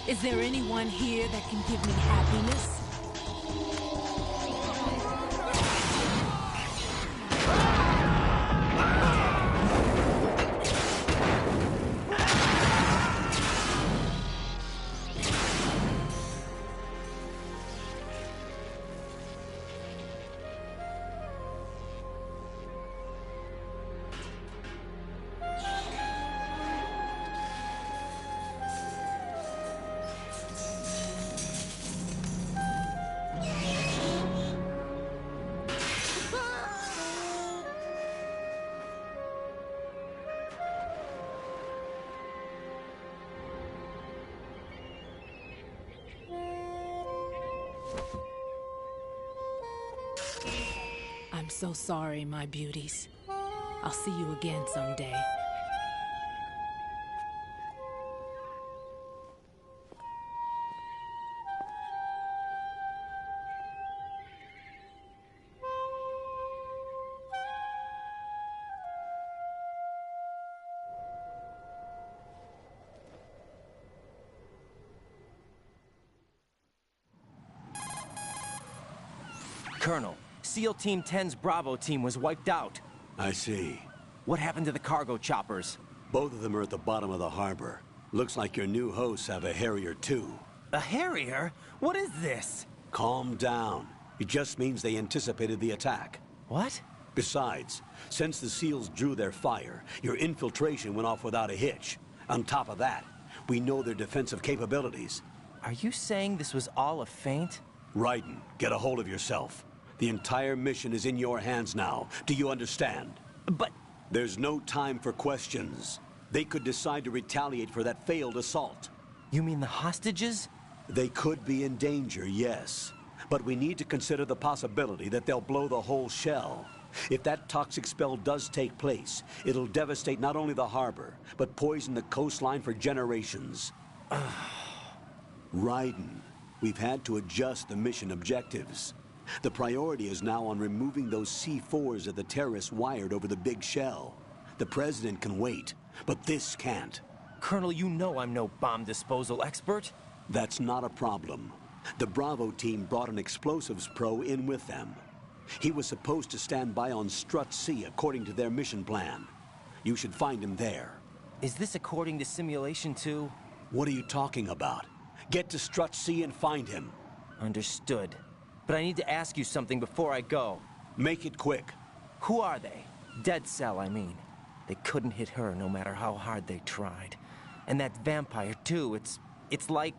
Speaker 10: Is there anyone here that can give me happiness? I'm so sorry, my beauties. I'll see you again someday.
Speaker 2: Colonel, SEAL Team 10's Bravo team was wiped out.
Speaker 1: I see.
Speaker 2: What happened to the cargo choppers?
Speaker 1: Both of them are at the bottom of the harbor. Looks like your new hosts have a Harrier too.
Speaker 2: A Harrier? What is this?
Speaker 1: Calm down. It just means they anticipated the attack.
Speaker 2: What?
Speaker 1: Besides, since the SEALs drew their fire, your infiltration went off without a hitch. On top of that, we know their defensive capabilities.
Speaker 2: Are you saying this was all a feint?
Speaker 1: Raiden, get a hold of yourself. The entire mission is in your hands now. Do you understand?
Speaker 2: But...
Speaker 1: There's no time for questions. They could decide to retaliate for that failed assault.
Speaker 2: You mean the hostages?
Speaker 1: They could be in danger, yes. But we need to consider the possibility that they'll blow the whole shell. If that toxic spell does take place, it'll devastate not only the harbor, but poison the coastline for generations. Raiden, we've had to adjust the mission objectives. The priority is now on removing those C4s that the terrorists wired over the big shell. The President can wait, but this can't.
Speaker 2: Colonel, you know I'm no bomb disposal expert.
Speaker 1: That's not a problem. The Bravo team brought an explosives pro in with them. He was supposed to stand by on Strut C according to their mission plan. You should find him there.
Speaker 2: Is this according to Simulation 2?
Speaker 1: What are you talking about? Get to Strut C and find him.
Speaker 2: Understood. But I need to ask you something before I go.
Speaker 1: Make it quick.
Speaker 2: Who are they? Dead Cell, I mean. They couldn't hit her no matter how hard they tried. And that vampire, too, it's like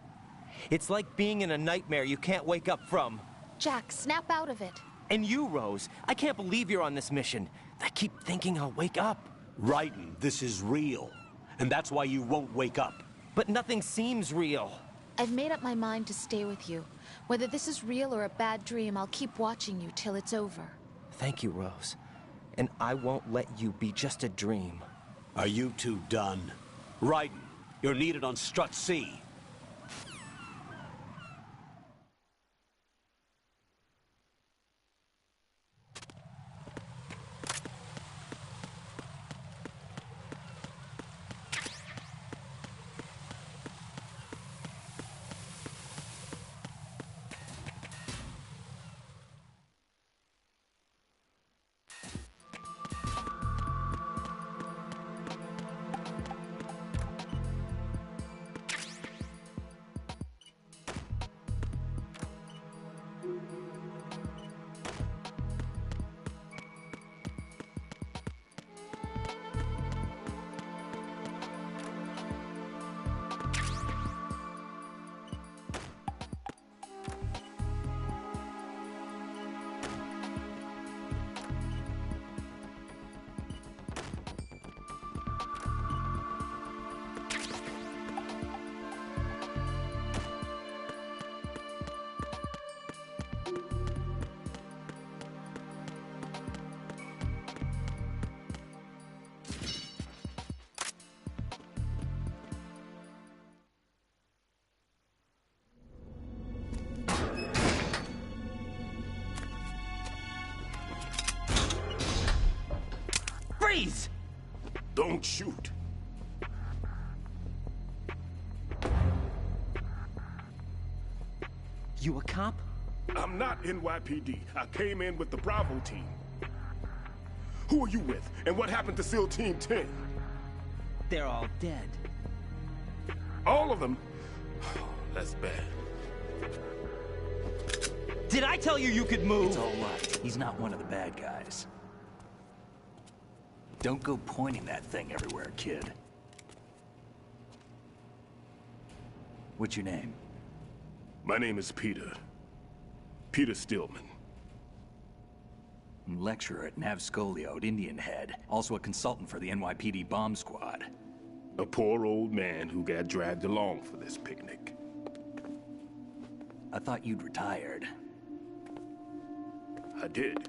Speaker 2: being in a nightmare you can't wake up from.
Speaker 6: Jack, snap out of it.
Speaker 2: And you, Rose, I can't believe you're on this mission. I keep thinking I'll wake up.
Speaker 1: Raiden, this is real. And that's why you won't wake up.
Speaker 2: But nothing seems real.
Speaker 6: I've made up my mind to stay with you. Whether this is real or a bad dream, I'll keep watching you till it's over.
Speaker 2: Thank you, Rose. And I won't let you be just a dream.
Speaker 1: Are you two done? Raiden, you're needed on Strut C.
Speaker 13: Don't shoot.
Speaker 2: You a cop?
Speaker 13: I'm not NYPD. I came in with the Bravo team. Who are you with? And what happened to SEAL Team 10?
Speaker 2: They're all dead.
Speaker 13: All of them? That's bad.
Speaker 2: Did I tell you you could move?
Speaker 7: It's all right. He's not one of the bad guys. Don't go pointing that thing everywhere, kid. What's your name?
Speaker 13: My name is Peter. Peter Stillman.
Speaker 7: Lecturer at Navscolio at Indian Head. Also a consultant for the NYPD bomb squad.
Speaker 13: A poor old man who got dragged along for this picnic.
Speaker 7: I thought you'd retired.
Speaker 13: I did.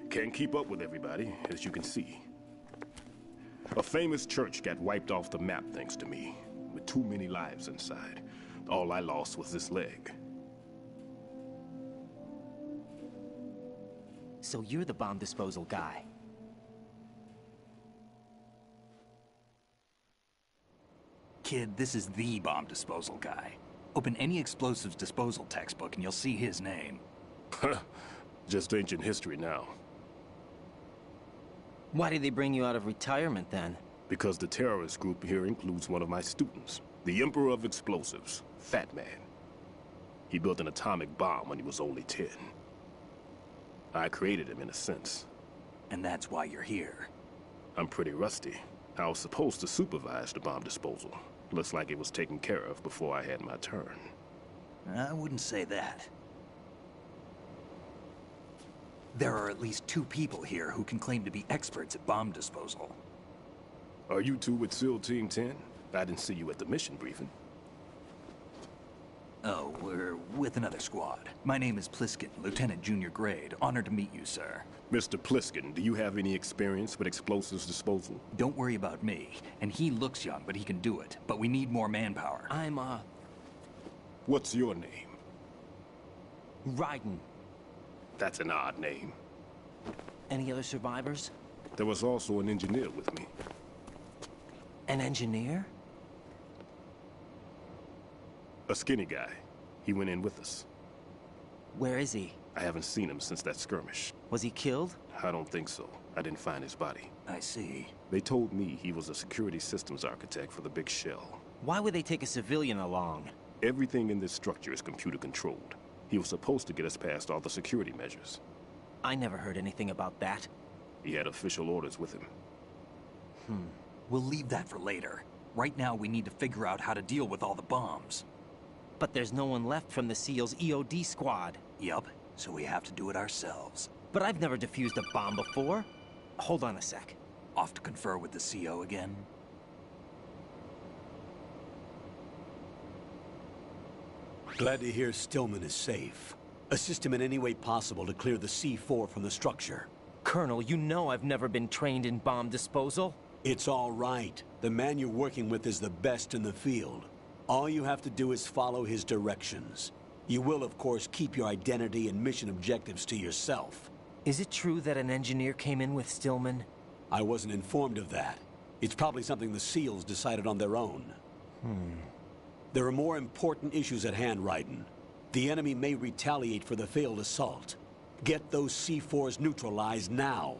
Speaker 13: Can't keep up with everybody, as you can see. A famous church got wiped off the map thanks to me, with too many lives inside. All I lost was this leg.
Speaker 2: So you're the bomb disposal guy.
Speaker 7: Kid, this is the bomb disposal guy. Open any explosives disposal textbook and you'll see his name.
Speaker 13: Just ancient history now.
Speaker 2: Why did they bring you out of retirement then?
Speaker 13: Because the terrorist group here includes one of my students, the Emperor of Explosives, Fat Man. He built an atomic bomb when he was only 10. I created him in a sense.
Speaker 7: And that's why you're here.
Speaker 13: I'm pretty rusty. I was supposed to supervise the bomb disposal. Looks like it was taken care of before I had my turn.
Speaker 7: I wouldn't say that. There are at least 2 people here who can claim to be experts at bomb disposal.
Speaker 13: Are you two with SEAL Team 10? I didn't see you at the mission briefing.
Speaker 7: Oh, we're with another squad. My name is Pliskin, Lieutenant Junior Grade. Honored to meet you, sir.
Speaker 13: Mr. Pliskin, do you have any experience with explosives disposal?
Speaker 7: Don't worry about me. And he looks young, but he can do it. But we need more manpower.
Speaker 2: I'm,
Speaker 13: What's your name?
Speaker 2: Raiden.
Speaker 13: That's an odd name.
Speaker 2: Any other survivors?
Speaker 13: There was also an engineer with me.
Speaker 2: An engineer?
Speaker 13: A skinny guy. He went in with us.
Speaker 2: Where is he?
Speaker 13: I haven't seen him since that skirmish.
Speaker 2: Was he killed?
Speaker 13: I don't think so. I didn't find his body.
Speaker 7: I see.
Speaker 13: They told me he was a security systems architect for the big shell.
Speaker 2: Why would they take a civilian along?
Speaker 13: Everything in this structure is computer controlled. He was supposed to get us past all the security measures.
Speaker 2: I never heard anything about that.
Speaker 13: He had official orders with him.
Speaker 7: We'll leave that for later. Right now, we need to figure out how to deal with all the bombs.
Speaker 2: But there's no one left from the SEAL's EOD squad.
Speaker 7: Yup, so we have to do it ourselves.
Speaker 2: But I've never defused a bomb before. Hold on a sec.
Speaker 7: Off to confer with the CO again?
Speaker 1: Glad to hear Stillman is safe. Assist him in any way possible to clear the C4 from the structure.
Speaker 2: Colonel, you know I've never been trained in bomb disposal.
Speaker 1: It's all right. The man you're working with is the best in the field. All you have to do is follow his directions. You will, of course, keep your identity and mission objectives to yourself.
Speaker 2: Is it true that an engineer came in with Stillman?
Speaker 1: I wasn't informed of that. It's probably something the SEALs decided on their own. There are more important issues at hand, Raiden. The enemy may retaliate for the failed assault. Get those C4s neutralized now.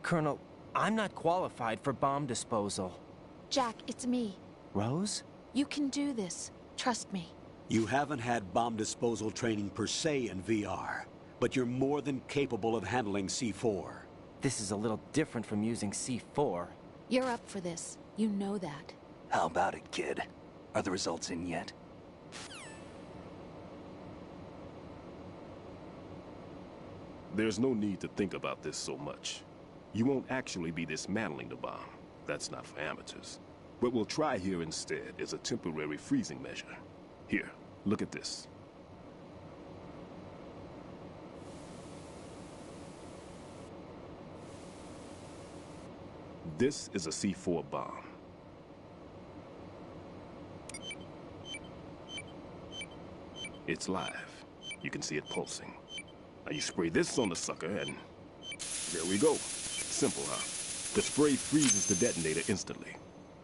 Speaker 2: Colonel, I'm not qualified for bomb disposal.
Speaker 6: Jack, it's me.
Speaker 2: Rose?
Speaker 6: You can do this. Trust me.
Speaker 1: You haven't had bomb disposal training per se in VR, but you're more than capable of handling C4.
Speaker 2: This is a little different from using C4.
Speaker 6: You're up for this. You know that.
Speaker 7: How about it, kid? Are the results in yet?
Speaker 13: There's no need to think about this so much. You won't actually be dismantling the bomb. That's not for amateurs. What we'll try here instead is a temporary freezing measure. Here, look at this. This is a C4 bomb. It's live. You can see it pulsing. Now you spray this on the sucker and there we go. Simple, huh? The spray freezes the detonator instantly.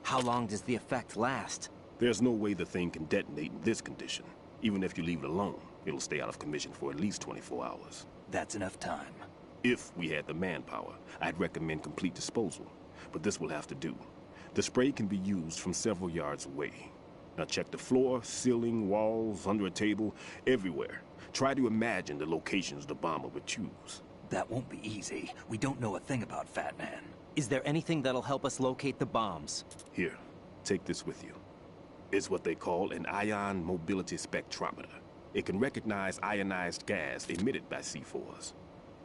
Speaker 2: How long does the effect last?
Speaker 13: There's no way the thing can detonate in this condition. Even if you leave it alone, it'll stay out of commission for at least 24 hours.
Speaker 7: That's enough time.
Speaker 13: If we had the manpower, I'd recommend complete disposal. But this will have to do. The spray can be used from several yards away. Now check the floor, ceiling, walls, under a table, everywhere. Try to imagine the locations the bomber would choose.
Speaker 7: That won't be easy. We don't know a thing about Fat Man.
Speaker 2: Is there anything that'll help us locate the bombs?
Speaker 13: Here, take this with you. It's what they call an ion mobility spectrometer. It can recognize ionized gas emitted by C4s.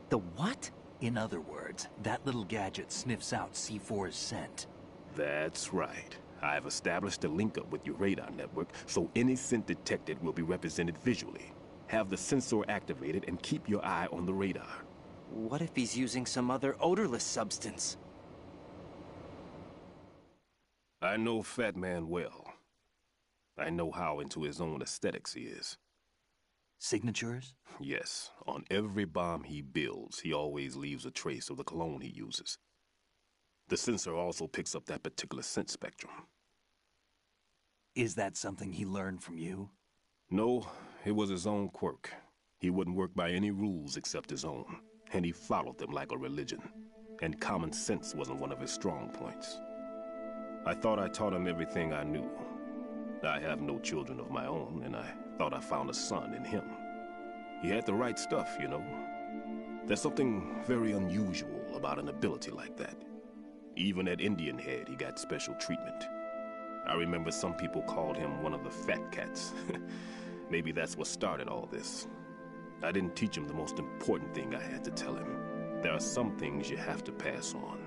Speaker 2: The what?
Speaker 7: In other words, that little gadget sniffs out C4's scent.
Speaker 13: That's right. I've established a link up with your radar network, so any scent detected will be represented visually. Have the sensor activated and keep your eye on the radar.
Speaker 2: What if he's using some other odorless substance?
Speaker 13: I know Fat Man well. I know how into his own aesthetics he is.
Speaker 7: Signatures?
Speaker 13: Yes. On every bomb he builds, he always leaves a trace of the cologne he uses. The sensor also picks up that particular scent spectrum.
Speaker 7: Is that something he learned from you?
Speaker 13: No, it was his own quirk. He wouldn't work by any rules except his own, and he followed them like a religion. And common sense wasn't one of his strong points. I thought I taught him everything I knew. I have no children of my own, and I thought I found a son in him. He had the right stuff, you know. There's something very unusual about an ability like that. Even at Indian Head, he got special treatment. I remember some people called him one of the fat cats. Maybe that's what started all this. I didn't teach him the most important thing I had to tell him. There are some things you have to pass on.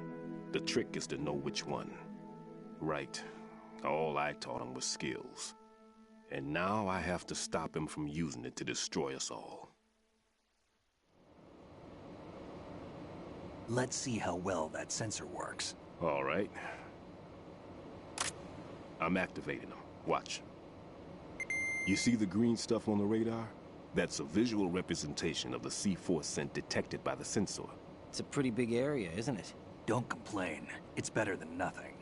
Speaker 13: The trick is to know which one. Right. All I taught him was skills. And now I have to stop him from using it to destroy us all.
Speaker 7: Let's see how well that sensor works.
Speaker 13: All right. I'm activating them. Watch. You see the green stuff on the radar? That's a visual representation of the C4 scent detected by the sensor.
Speaker 2: It's a pretty big area, isn't it?
Speaker 7: Don't complain. It's better than nothing.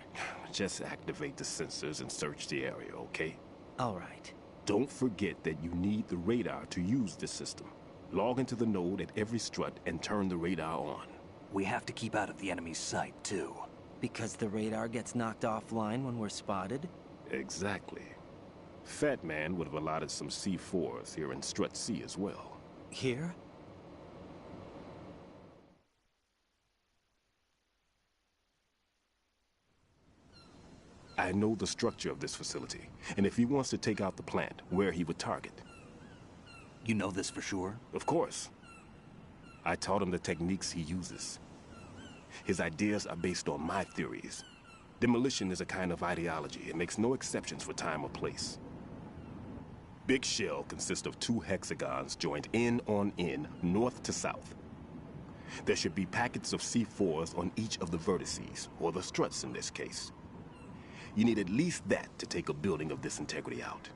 Speaker 13: Just activate the sensors and search the area, okay?
Speaker 2: All right.
Speaker 13: Don't forget that you need the radar to use this system. Log into the node at every strut and turn the radar on.
Speaker 7: We have to keep out of the enemy's sight, too.
Speaker 2: Because the radar gets knocked offline when we're spotted?
Speaker 13: Exactly. Fat Man would have allotted some C4s here in Strut C as well.
Speaker 2: Here?
Speaker 13: I know the structure of this facility, and if he wants to take out the plant, where he would target.
Speaker 7: You know this for sure?
Speaker 13: Of course. I taught him the techniques he uses. His ideas are based on my theories. Demolition is a kind of ideology. It makes no exceptions for time or place. Big shell consists of 2 hexagons joined end on end, north to south. There should be packets of C4s on each of the vertices, or the struts in this case. You need at least that to take a building of this integrity out.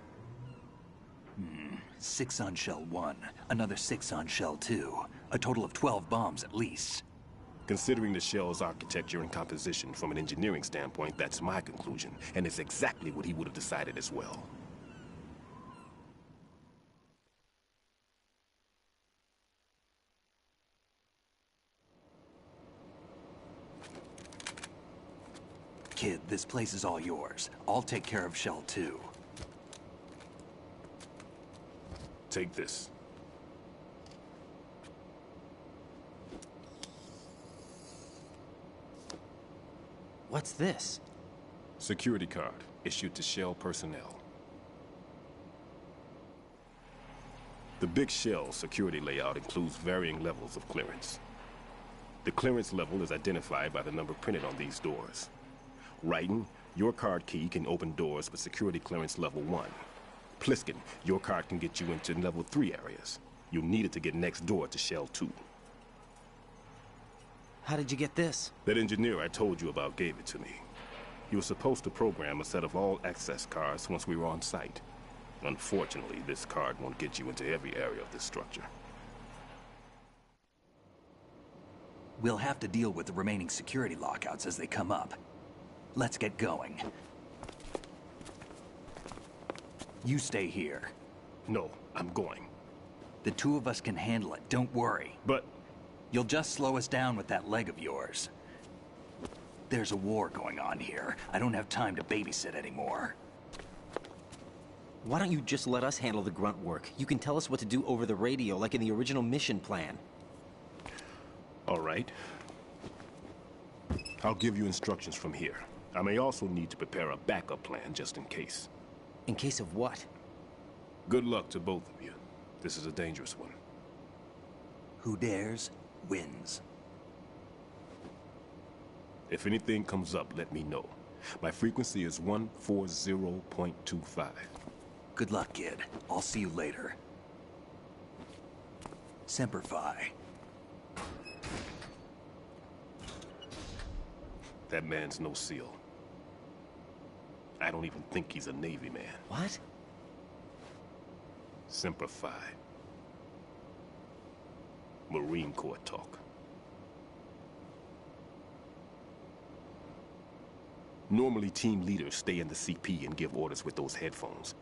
Speaker 7: 6 on shell 1, another 6 on shell 2. A total of 12 bombs at least.
Speaker 13: Considering the shell's architecture and composition from an engineering standpoint, that's my conclusion, and it's exactly what he would have decided as well.
Speaker 7: Kid, this place is all yours. I'll take care of shell 2.
Speaker 13: Take this.
Speaker 2: What's this?
Speaker 13: Security card, issued to Shell personnel. The Big Shell security layout includes varying levels of clearance. The clearance level is identified by the number printed on these doors. Writing, your card key can open doors with security clearance level 1. Pliskin, your card can get you into level 3 areas. You'll need it to get next door to Shell 2.
Speaker 2: How did you get this?
Speaker 13: That engineer I told you about gave it to me. He was supposed to program a set of all access cards once we were on site. Unfortunately, this card won't get you into every area of this structure.
Speaker 7: We'll have to deal with the remaining security lockouts as they come up. Let's get going. You stay here.
Speaker 13: No, I'm going.
Speaker 7: The two of us can handle it, don't worry.
Speaker 13: But...
Speaker 7: You'll just slow us down with that leg of yours. There's a war going on here. I don't have time to babysit anymore.
Speaker 2: Why don't you just let us handle the grunt work? You can tell us what to do over the radio, like in the original mission plan.
Speaker 13: All right. I'll give you instructions from here. I may also need to prepare a backup plan just in case.
Speaker 2: In case of what?
Speaker 13: Good luck to both of you. This is a dangerous one.
Speaker 7: Who dares, wins.
Speaker 13: If anything comes up, let me know. My frequency is 140.25.
Speaker 7: Good luck, kid. I'll see you later. Semper Fi.
Speaker 13: That man's no SEAL. I don't even think he's a Navy man.
Speaker 2: What?
Speaker 13: Semper Fi. Marine Corps talk. Normally, team leaders stay in the CP and give orders with those headphones.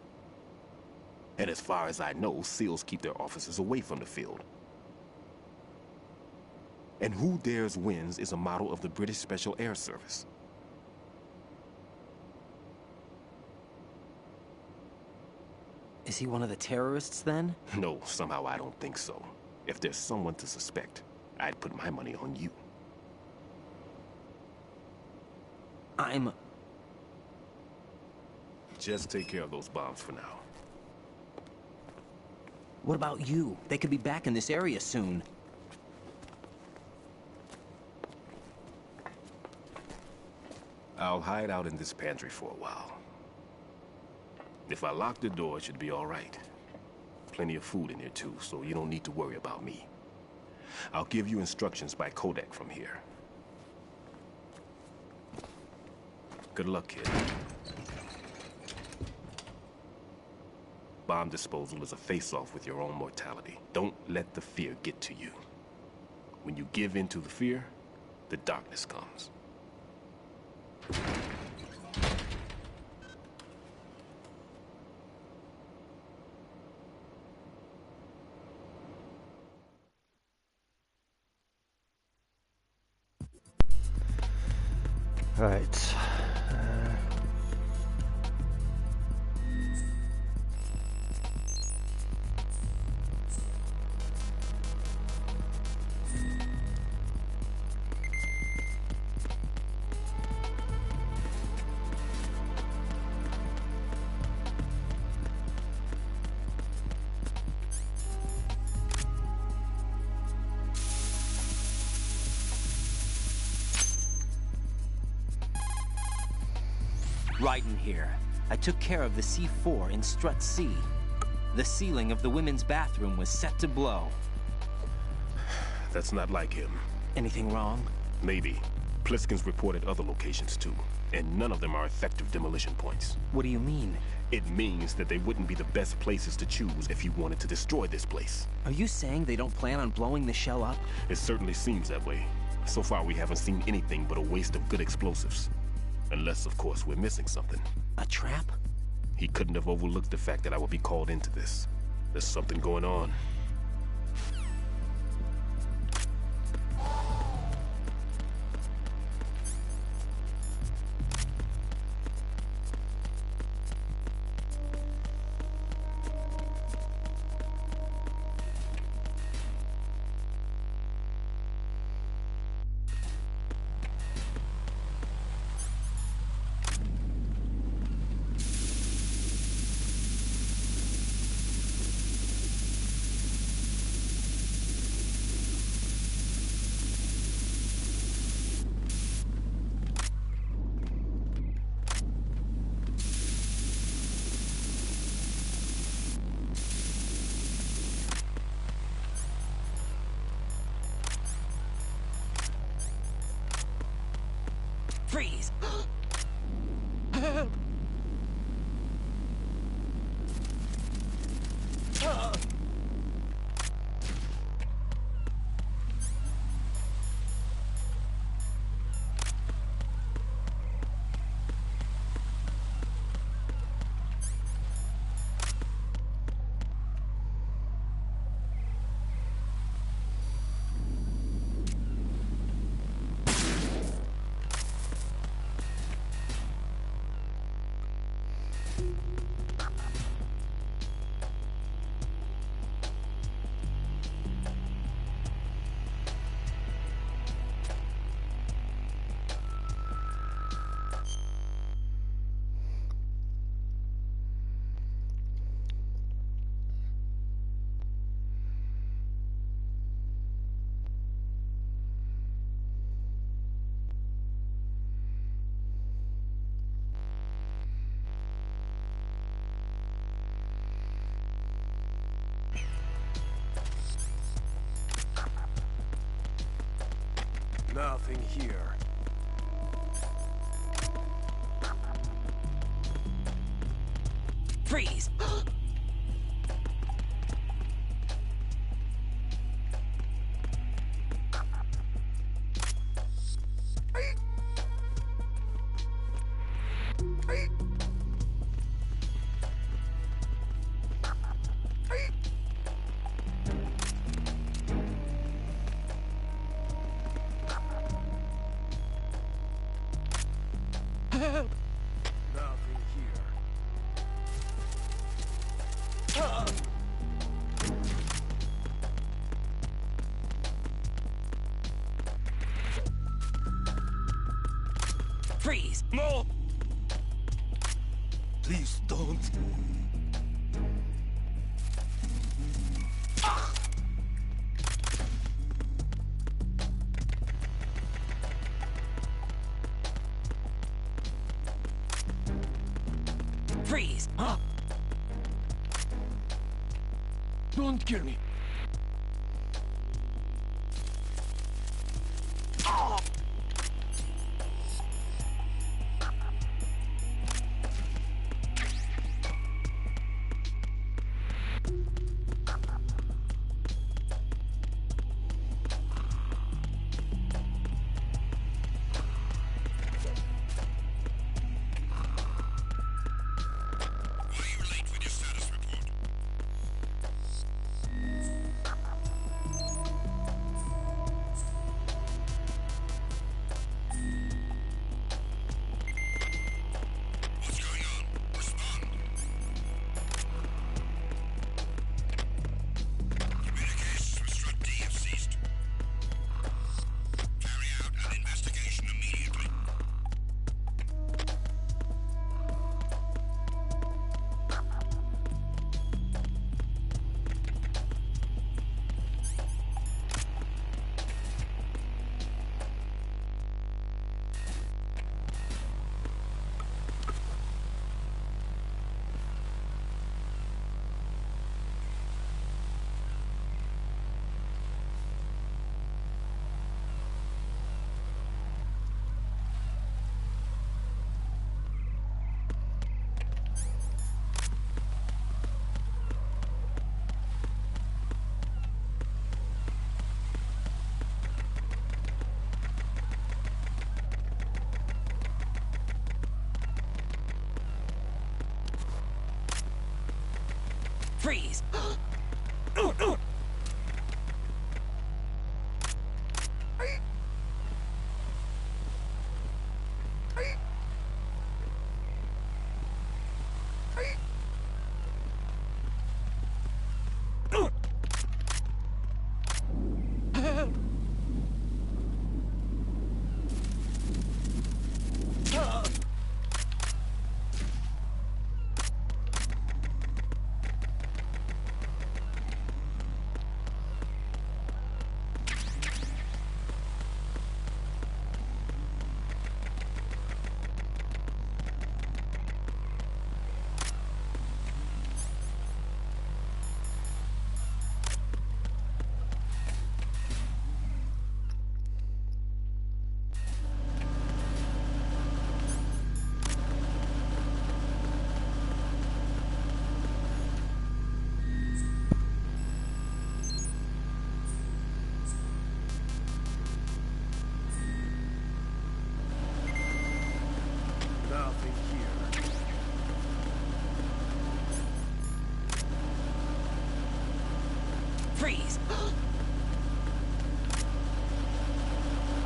Speaker 13: And as far as I know, SEALs keep their officers away from the field. And Who Dares Wins is a model of the British Special Air Service.
Speaker 2: Is he one of the terrorists, then?
Speaker 13: No, somehow I don't think so. If there's someone to suspect, I'd put my money on you. Just take care of those bombs for now.
Speaker 2: What about you? They could be back in this area soon.
Speaker 13: I'll hide out in this pantry for a while. If I lock the door, it should be all right. Plenty of food in here too, so you don't need to worry about me. I'll give you instructions by codec from here. Good luck, kid. Bomb disposal is a face-off with your own mortality. Don't let the fear get to you. When you give in to the fear, the darkness comes.
Speaker 5: Right.
Speaker 2: Right in here. I took care of the C4 in Strut C. The ceiling of the women's bathroom was set to blow.
Speaker 13: That's not like him.
Speaker 2: Anything wrong?
Speaker 13: Maybe. Pliskin's reported other locations too, and none of them are effective demolition points.
Speaker 2: What do you mean?
Speaker 13: It means that they wouldn't be the best places to choose if you wanted to destroy this place.
Speaker 2: Are you saying they don't plan on blowing the shell up?
Speaker 13: It certainly seems that way. So far, we haven't seen anything but a waste of good explosives. Unless, of course, we're missing something.
Speaker 2: A trap?
Speaker 13: He couldn't have overlooked the fact that I would be called into this. There's something going on.
Speaker 11: Nothing here.
Speaker 10: Freeze!
Speaker 11: Nothing here.
Speaker 10: Freeze!
Speaker 11: No! Please don't.
Speaker 10: Freeze! Huh?
Speaker 11: Don't kill me.
Speaker 10: Freeze!
Speaker 11: Nothing here.
Speaker 10: Freeze!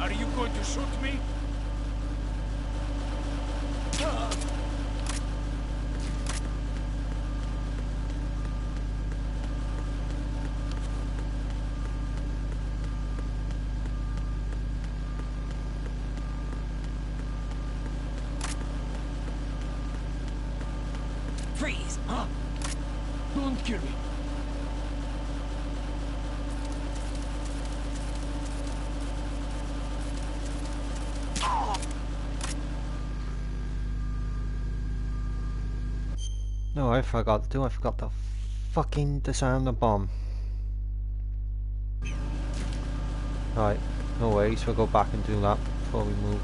Speaker 11: Are you going to shoot me?
Speaker 10: Freeze! Huh?
Speaker 11: Don't kill me.
Speaker 5: No, I forgot to do. I forgot to fucking disarm the bomb. Right, No worries, we'll go back and do that before we move.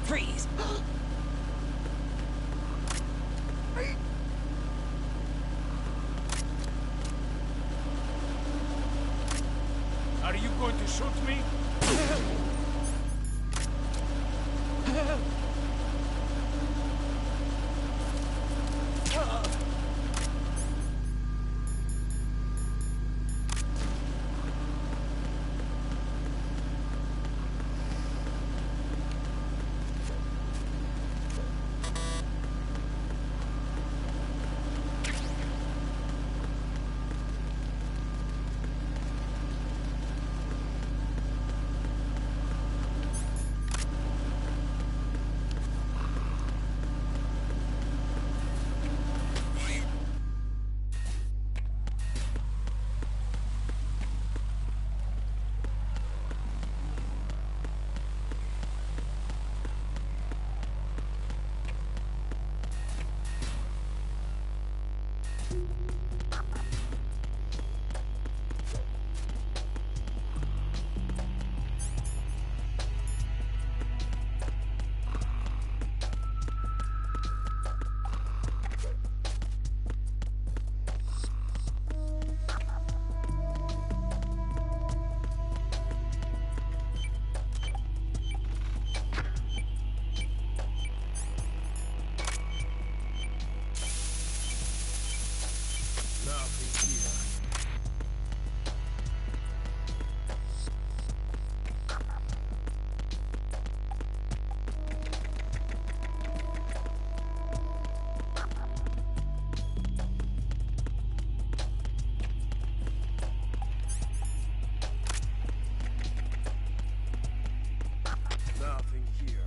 Speaker 10: Freeze!
Speaker 11: Are you going to shoot me? Nothing here.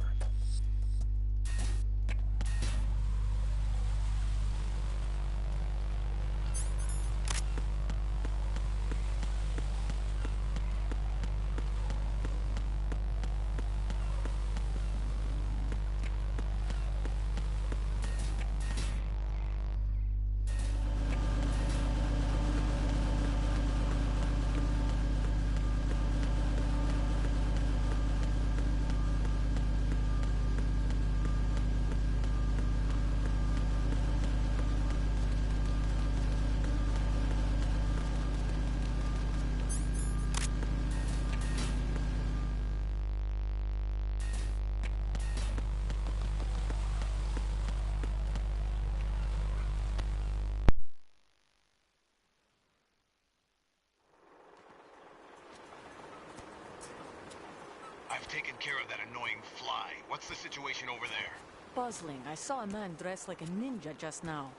Speaker 3: I've taken care of that annoying fly. What's the situation over there?
Speaker 10: Puzzling. I saw a man dressed like a ninja just now.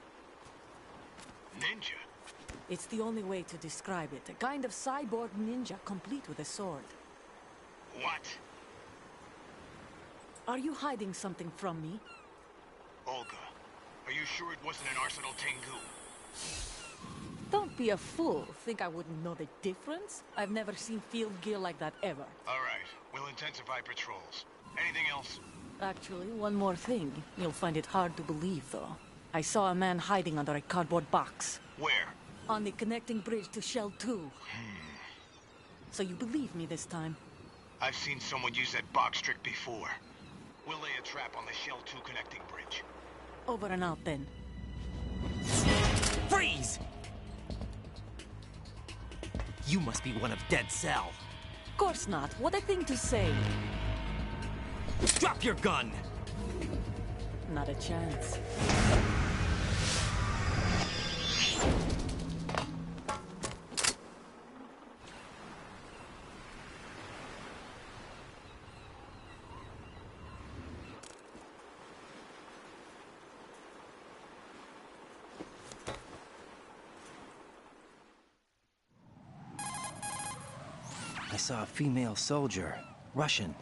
Speaker 3: Ninja?
Speaker 10: It's the only way to describe it. A kind of cyborg ninja, complete with a sword.
Speaker 3: What?
Speaker 10: Are you hiding something from me?
Speaker 3: Olga, are you sure it wasn't an Arsenal Tengu?
Speaker 10: Don't be a fool. Think I wouldn't know the difference? I've never seen field gear like that ever.
Speaker 3: All right, we'll intensify patrols. Anything else?
Speaker 10: Actually, one more thing. You'll find it hard to believe, though. I saw a man hiding under a cardboard box.
Speaker 3: Where?
Speaker 10: On the connecting bridge to Shell 2. So you believe me this time?
Speaker 3: I've seen someone use that box trick before. We'll lay a trap on the Shell 2 connecting bridge.
Speaker 10: Over and out, then.
Speaker 2: Freeze! You must be one of Dead Cell.
Speaker 10: Of course not. What a thing to say.
Speaker 2: Drop your gun!
Speaker 10: Not a chance.
Speaker 7: I saw a female soldier. Russian.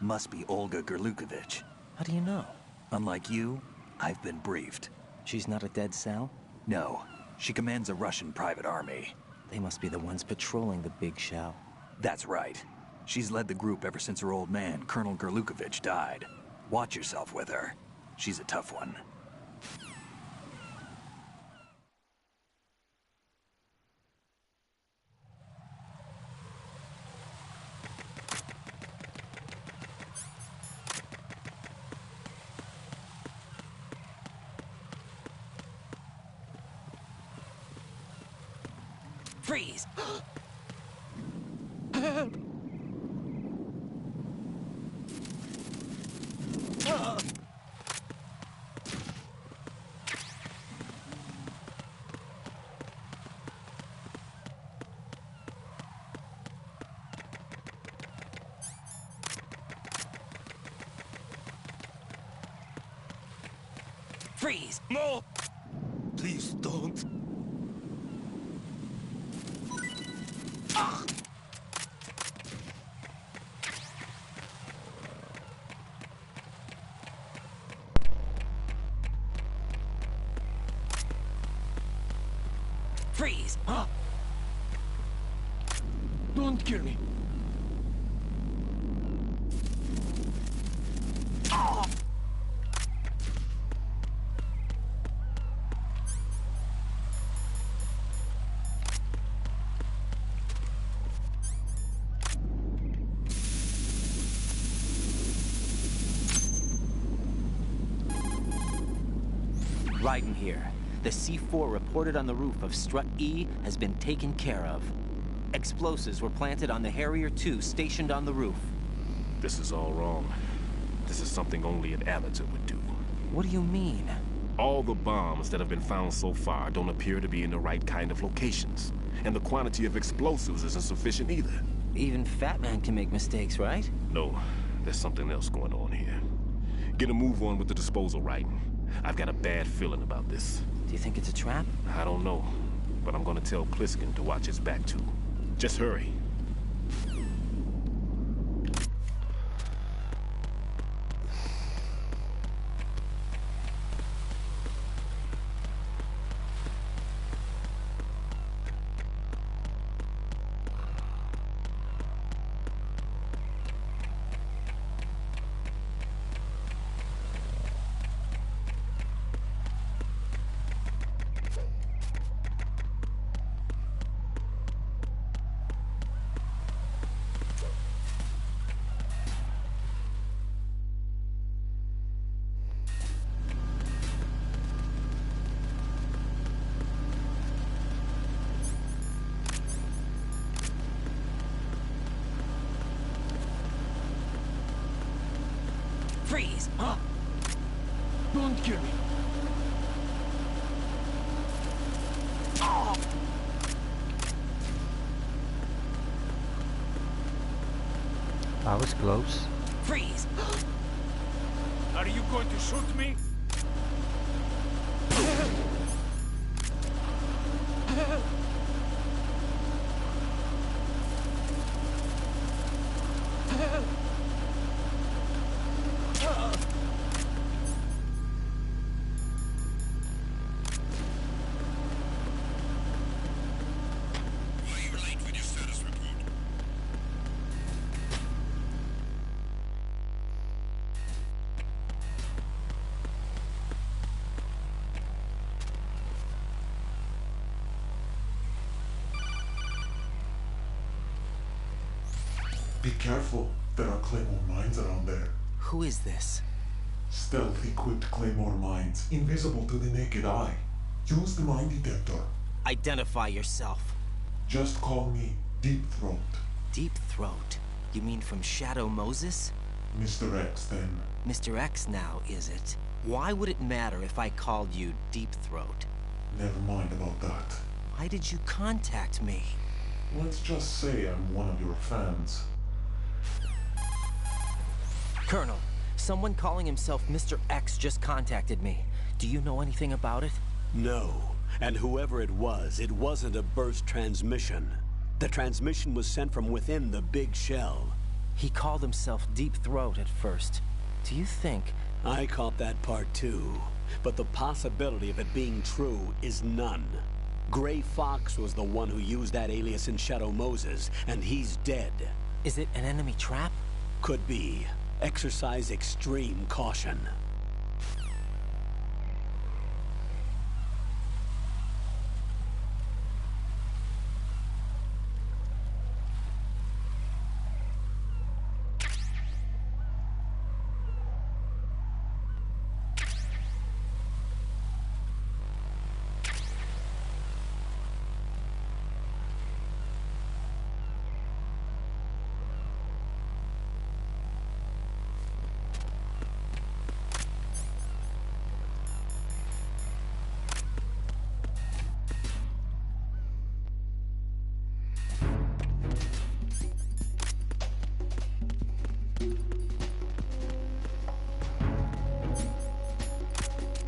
Speaker 7: Must be Olga Gerlukovich.
Speaker 2: How do you know?
Speaker 7: Unlike you, I've been briefed.
Speaker 2: She's not a Dead Cell?
Speaker 7: No. She commands a Russian private army.
Speaker 2: They must be the ones patrolling the big shell.
Speaker 7: That's right. She's led the group ever since her old man, Colonel Gerlukovich, died. Watch yourself with her. She's a tough one.
Speaker 2: Freeze! Freeze!
Speaker 11: No! Please don't.
Speaker 2: Freeze!
Speaker 11: Don't kill me.
Speaker 2: Raiden here. The C4 reported on the roof of Strut E has been taken care of. Explosives were planted on the Harrier 2 stationed on the roof.
Speaker 13: This is all wrong. This is something only an amateur would do.
Speaker 2: What do you mean?
Speaker 13: All the bombs that have been found so far don't appear to be in the right kind of locations. And the quantity of explosives isn't sufficient either.
Speaker 2: Even Fat Man can make mistakes, right?
Speaker 13: No, there's something else going on here. Get a move on with the disposal, Raiden. I've got a bad feeling about this.
Speaker 2: Do you think it's a trap?
Speaker 13: I don't know, but I'm gonna tell Pliskin to watch his back too. Just hurry.
Speaker 2: Freeze!
Speaker 11: Don't kill me.
Speaker 5: That was close.
Speaker 2: Freeze!
Speaker 11: Are you going to shoot me?
Speaker 14: Be careful, there are Claymore mines around there.
Speaker 2: Who is this?
Speaker 14: Stealth-equipped Claymore mines, invisible to the naked eye. Use the mine detector.
Speaker 2: Identify yourself.
Speaker 14: Just call me Deep Throat.
Speaker 2: Deep Throat? You mean from Shadow Moses?
Speaker 14: Mr. X, then.
Speaker 2: Mr. X now, is it? Why would it matter if I called you Deep Throat?
Speaker 14: Never mind about that.
Speaker 2: Why did you contact me?
Speaker 14: Let's just say I'm one of your fans.
Speaker 2: Colonel, someone calling himself Mr. X just contacted me. Do you know anything about it?
Speaker 1: No. And whoever it wasn't a burst transmission. The transmission was sent from within the big shell.
Speaker 2: He called himself Deep Throat at first. Do you think...
Speaker 1: I caught that part too. But the possibility of it being true is none. Gray Fox was the one who used that alias in Shadow Moses, and he's dead.
Speaker 2: Is it an enemy trap?
Speaker 1: Could be. Exercise extreme caution.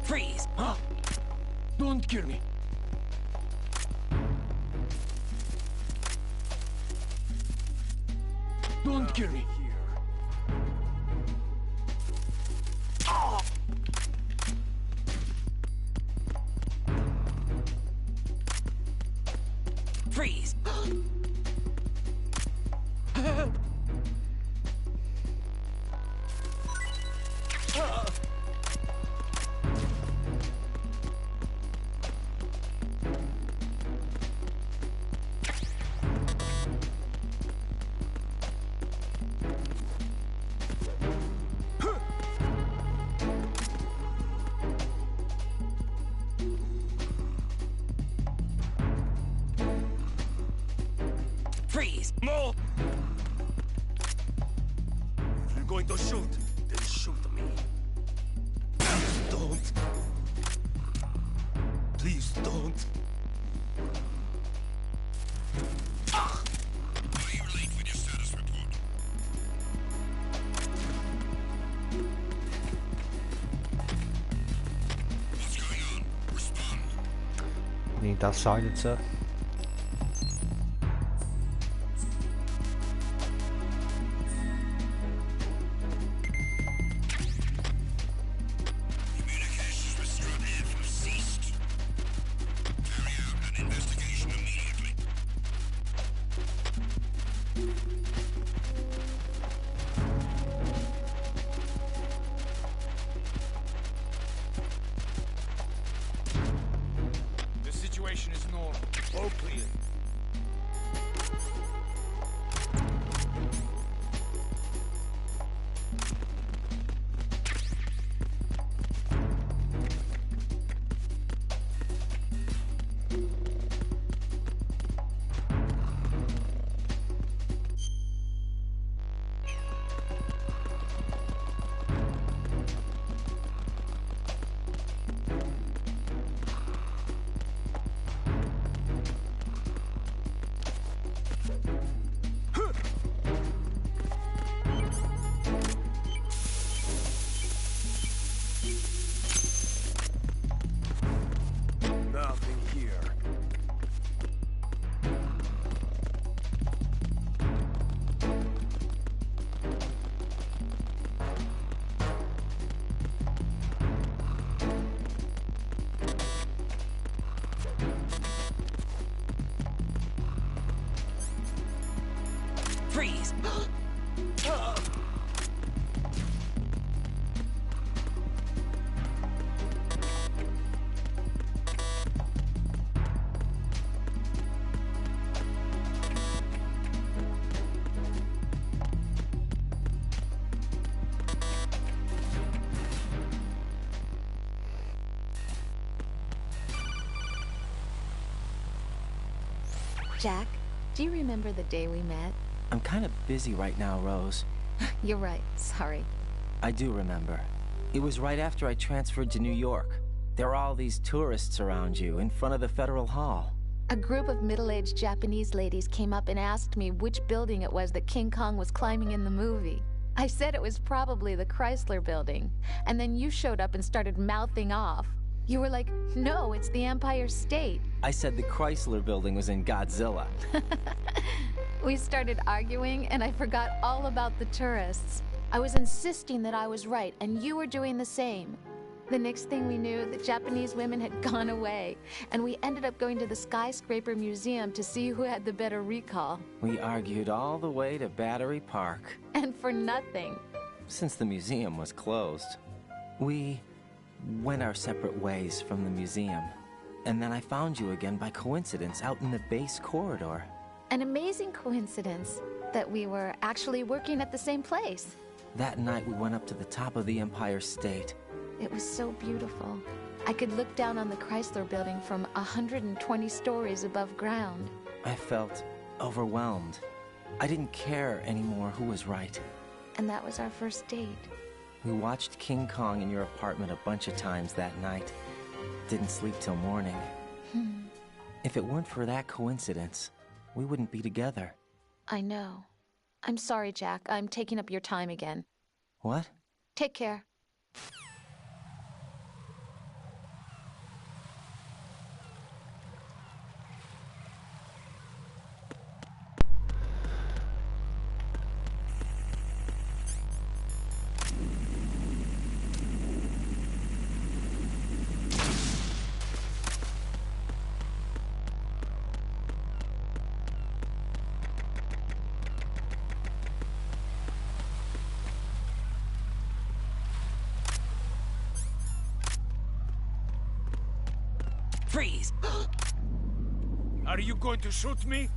Speaker 2: Freeze!
Speaker 11: Don't kill me. Don't kill me.
Speaker 2: Freeze! Freeze!
Speaker 11: No! If you're going to shoot, then shoot me. Please don't. Please don't.
Speaker 8: Are you late with your status report? What's going on? Respond.
Speaker 5: Need that silencer.
Speaker 8: Communications with Strut F have ceased. Carry out an investigation immediately.
Speaker 11: The situation is normal. All clear. Nothing here.
Speaker 2: Freeze!
Speaker 6: Jack, do you remember the day we met?
Speaker 2: I'm kind of busy right now, Rose.
Speaker 6: You're right, sorry.
Speaker 2: I do remember. It was right after I transferred to New York. There were all these tourists around you in front of the Federal Hall.
Speaker 6: A group of middle-aged Japanese ladies came up and asked me which building it was that King Kong was climbing in the movie. I said it was probably the Chrysler building, and then you showed up and started mouthing off. You were like, no, it's the Empire State.
Speaker 2: I said the Chrysler building was in Godzilla.
Speaker 6: We started arguing, and I forgot all about the tourists. I was insisting that I was right, and you were doing the same. The next thing we knew, the Japanese women had gone away, and we ended up going to the Skyscraper Museum to see who had the better recall.
Speaker 2: We argued all the way to Battery Park.
Speaker 6: And for nothing.
Speaker 2: Since the museum was closed, we went our separate ways from the museum. And then I found you again by coincidence out in the base corridor.
Speaker 6: An amazing coincidence that we were actually working at the same place.
Speaker 2: That night we went up to the top of the Empire State.
Speaker 6: It was so beautiful. I could look down on the Chrysler Building from 120 stories above ground.
Speaker 2: I felt overwhelmed. I didn't care anymore who was right.
Speaker 6: And that was our first date.
Speaker 2: We watched King Kong in your apartment a bunch of times that night. Didn't sleep till morning. If it weren't for that coincidence, we wouldn't be together.
Speaker 6: I know. I'm sorry, Jack. I'm taking up your time again.
Speaker 2: What?
Speaker 6: Take care.
Speaker 2: Freeze!
Speaker 11: Are you going to shoot me?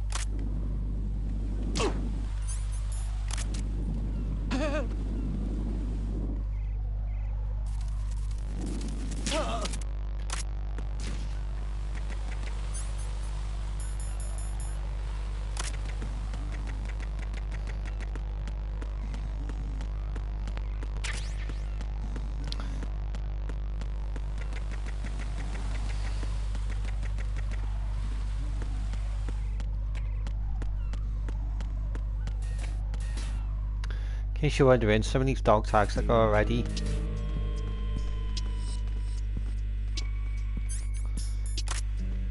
Speaker 5: In case you're wondering, some of these dog tags I got already.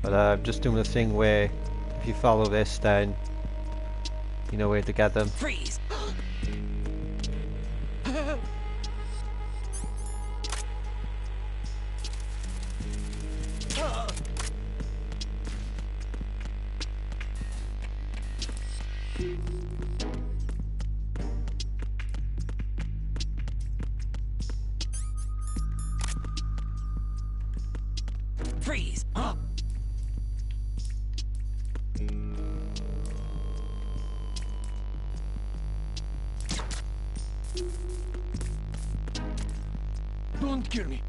Speaker 5: But I'm just doing the thing where if you follow this, then you know where to get them.
Speaker 2: Freeze! Freeze!
Speaker 11: Don't kill me.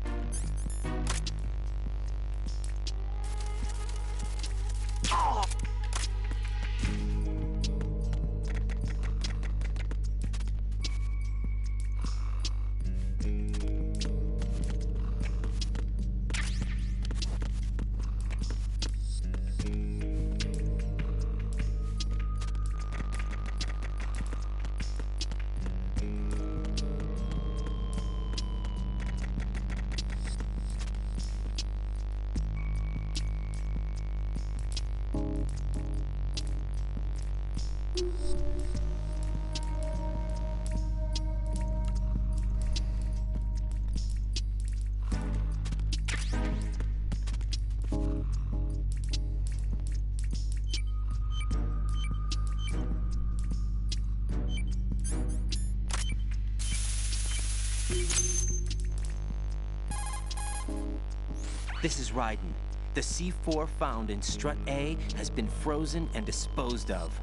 Speaker 2: This is Raiden. The C4 found in Strut A has been frozen and disposed of.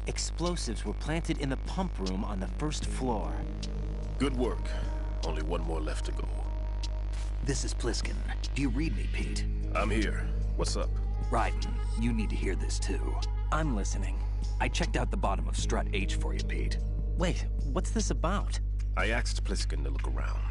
Speaker 2: Explosives were planted in the pump room on the first floor.
Speaker 13: Good work. Only one more left to go.
Speaker 7: This is Pliskin. Do you read me, Pete?
Speaker 13: I'm here. What's up?
Speaker 7: Raiden, you need to hear this too.
Speaker 2: I'm listening.
Speaker 7: I checked out the bottom of Strut H for you, Pete.
Speaker 2: Wait, what's this about?
Speaker 13: I asked Pliskin to look around.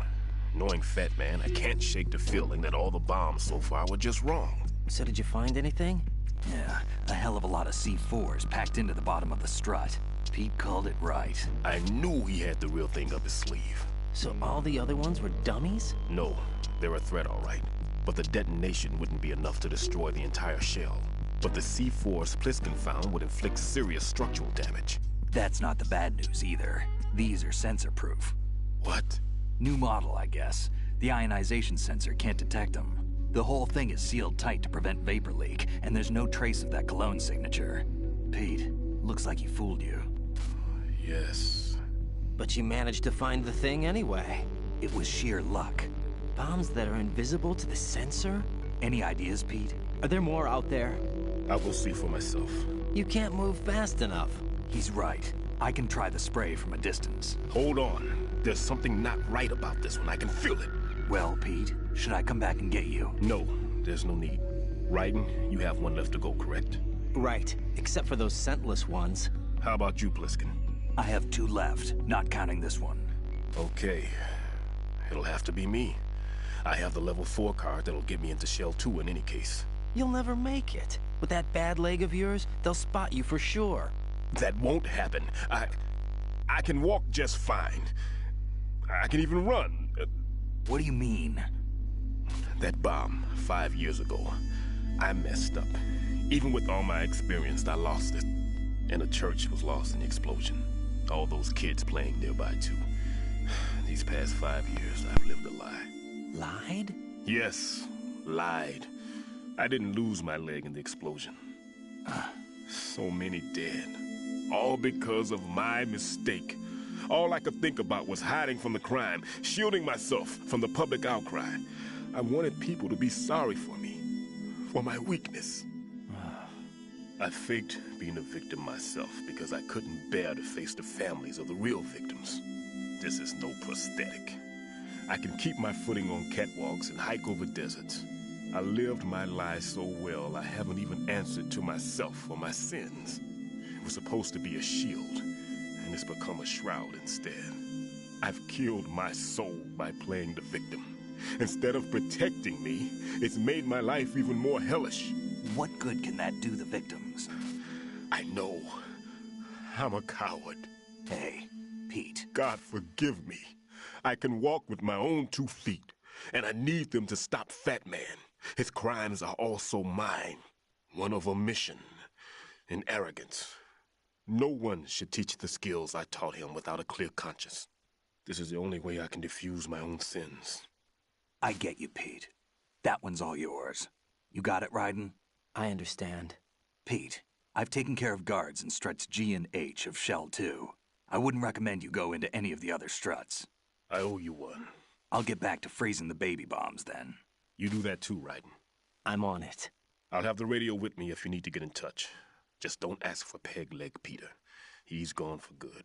Speaker 13: Knowing Fat Man, I can't shake the feeling that all the bombs so far were just wrong.
Speaker 2: So did you find anything?
Speaker 7: Yeah, a hell of a lot of C4s packed into the bottom of the strut. Pete called it right.
Speaker 13: I knew he had the real thing up his sleeve.
Speaker 2: So all the other ones were dummies?
Speaker 13: No, they're a threat, all right. But the detonation wouldn't be enough to destroy the entire shell. But the C4s Pliskin found would inflict serious structural damage.
Speaker 7: That's not the bad news either. These are sensor-proof.
Speaker 13: What?
Speaker 7: New model, I guess. The ionization sensor can't detect them. The whole thing is sealed tight to prevent vapor leak, and there's no trace of that cologne signature. Pete, looks like he fooled you.
Speaker 13: Yes.
Speaker 2: But you managed to find the thing anyway.
Speaker 7: It was sheer luck.
Speaker 2: Bombs that are invisible to the sensor?
Speaker 7: Any ideas, Pete?
Speaker 2: Are there more out there?
Speaker 13: I'll go see for myself.
Speaker 2: You can't move fast enough.
Speaker 7: He's right. I can try the spray from a distance.
Speaker 13: Hold on. There's something not right about this one. I can feel it.
Speaker 7: Well, Pete, should I come back and get you?
Speaker 13: No, there's no need. Raiden, you have one left to go, correct?
Speaker 2: Right, except for those scentless ones.
Speaker 13: How about you, Pliskin?
Speaker 7: I have 2 left, not counting this one.
Speaker 13: Okay. It'll have to be me. I have the level 4 card that'll get me into Shell 2 in any case.
Speaker 2: You'll never make it. With that bad leg of yours, they'll spot you for sure.
Speaker 13: That won't happen. I can walk just fine. I can even run.
Speaker 7: What do you mean?
Speaker 13: That bomb, 5 years ago. I messed up. Even with all my experience, I lost it. And the church was lost in the explosion. All those kids playing nearby, too. These past 5 years, I've lived a lie.
Speaker 2: Lied?
Speaker 13: Yes, lied. I didn't lose my leg in the explosion. So many dead. All because of my mistake. All I could think about was hiding from the crime, shielding myself from the public outcry. I wanted people to be sorry for me, for my weakness. I faked being a victim myself because I couldn't bear to face the families of the real victims. This is no prosthetic. I can keep my footing on catwalks and hike over deserts. I lived my lie so well, I haven't even answered to myself for my sins. It was supposed to be a shield, and it's become a shroud instead. I've killed my soul by playing the victim. Instead of protecting me, it's made my life even more hellish.
Speaker 7: What good can that do the victims?
Speaker 13: I know. I'm a coward.
Speaker 7: Hey, Pete.
Speaker 13: God forgive me. I can walk with my own 2 feet, and I need them to stop Fat Man. His crimes are also mine. One of omission and arrogance. No one should teach the skills I taught him without a clear conscience. This is the only way I can diffuse my own sins.
Speaker 7: I get you, Pete. That one's all yours. You got it, Raiden?
Speaker 2: I understand.
Speaker 7: Pete, I've taken care of guards in struts G and H of Shell 2. I wouldn't recommend you go into any of the other struts.
Speaker 13: I owe you one.
Speaker 7: I'll get back to freezing the baby bombs then.
Speaker 13: You do that too, Raiden.
Speaker 2: I'm on it.
Speaker 13: I'll have the radio with me if you need to get in touch. Just don't ask for Peg Leg Peter. He's gone for good.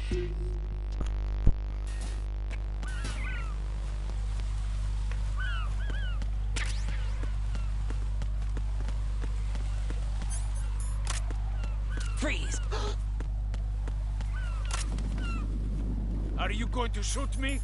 Speaker 10: Freeze!
Speaker 11: Are you going to shoot me?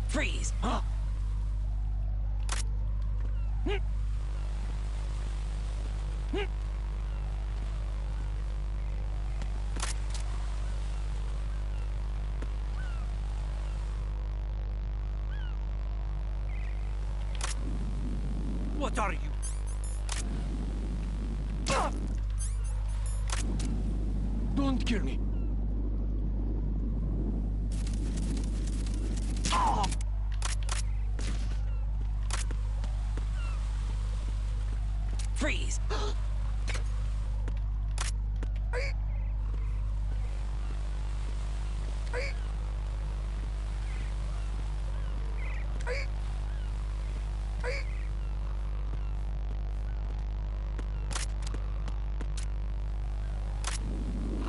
Speaker 10: Freeze! Huh?
Speaker 11: What are you? Don't kill me.
Speaker 10: Freeze!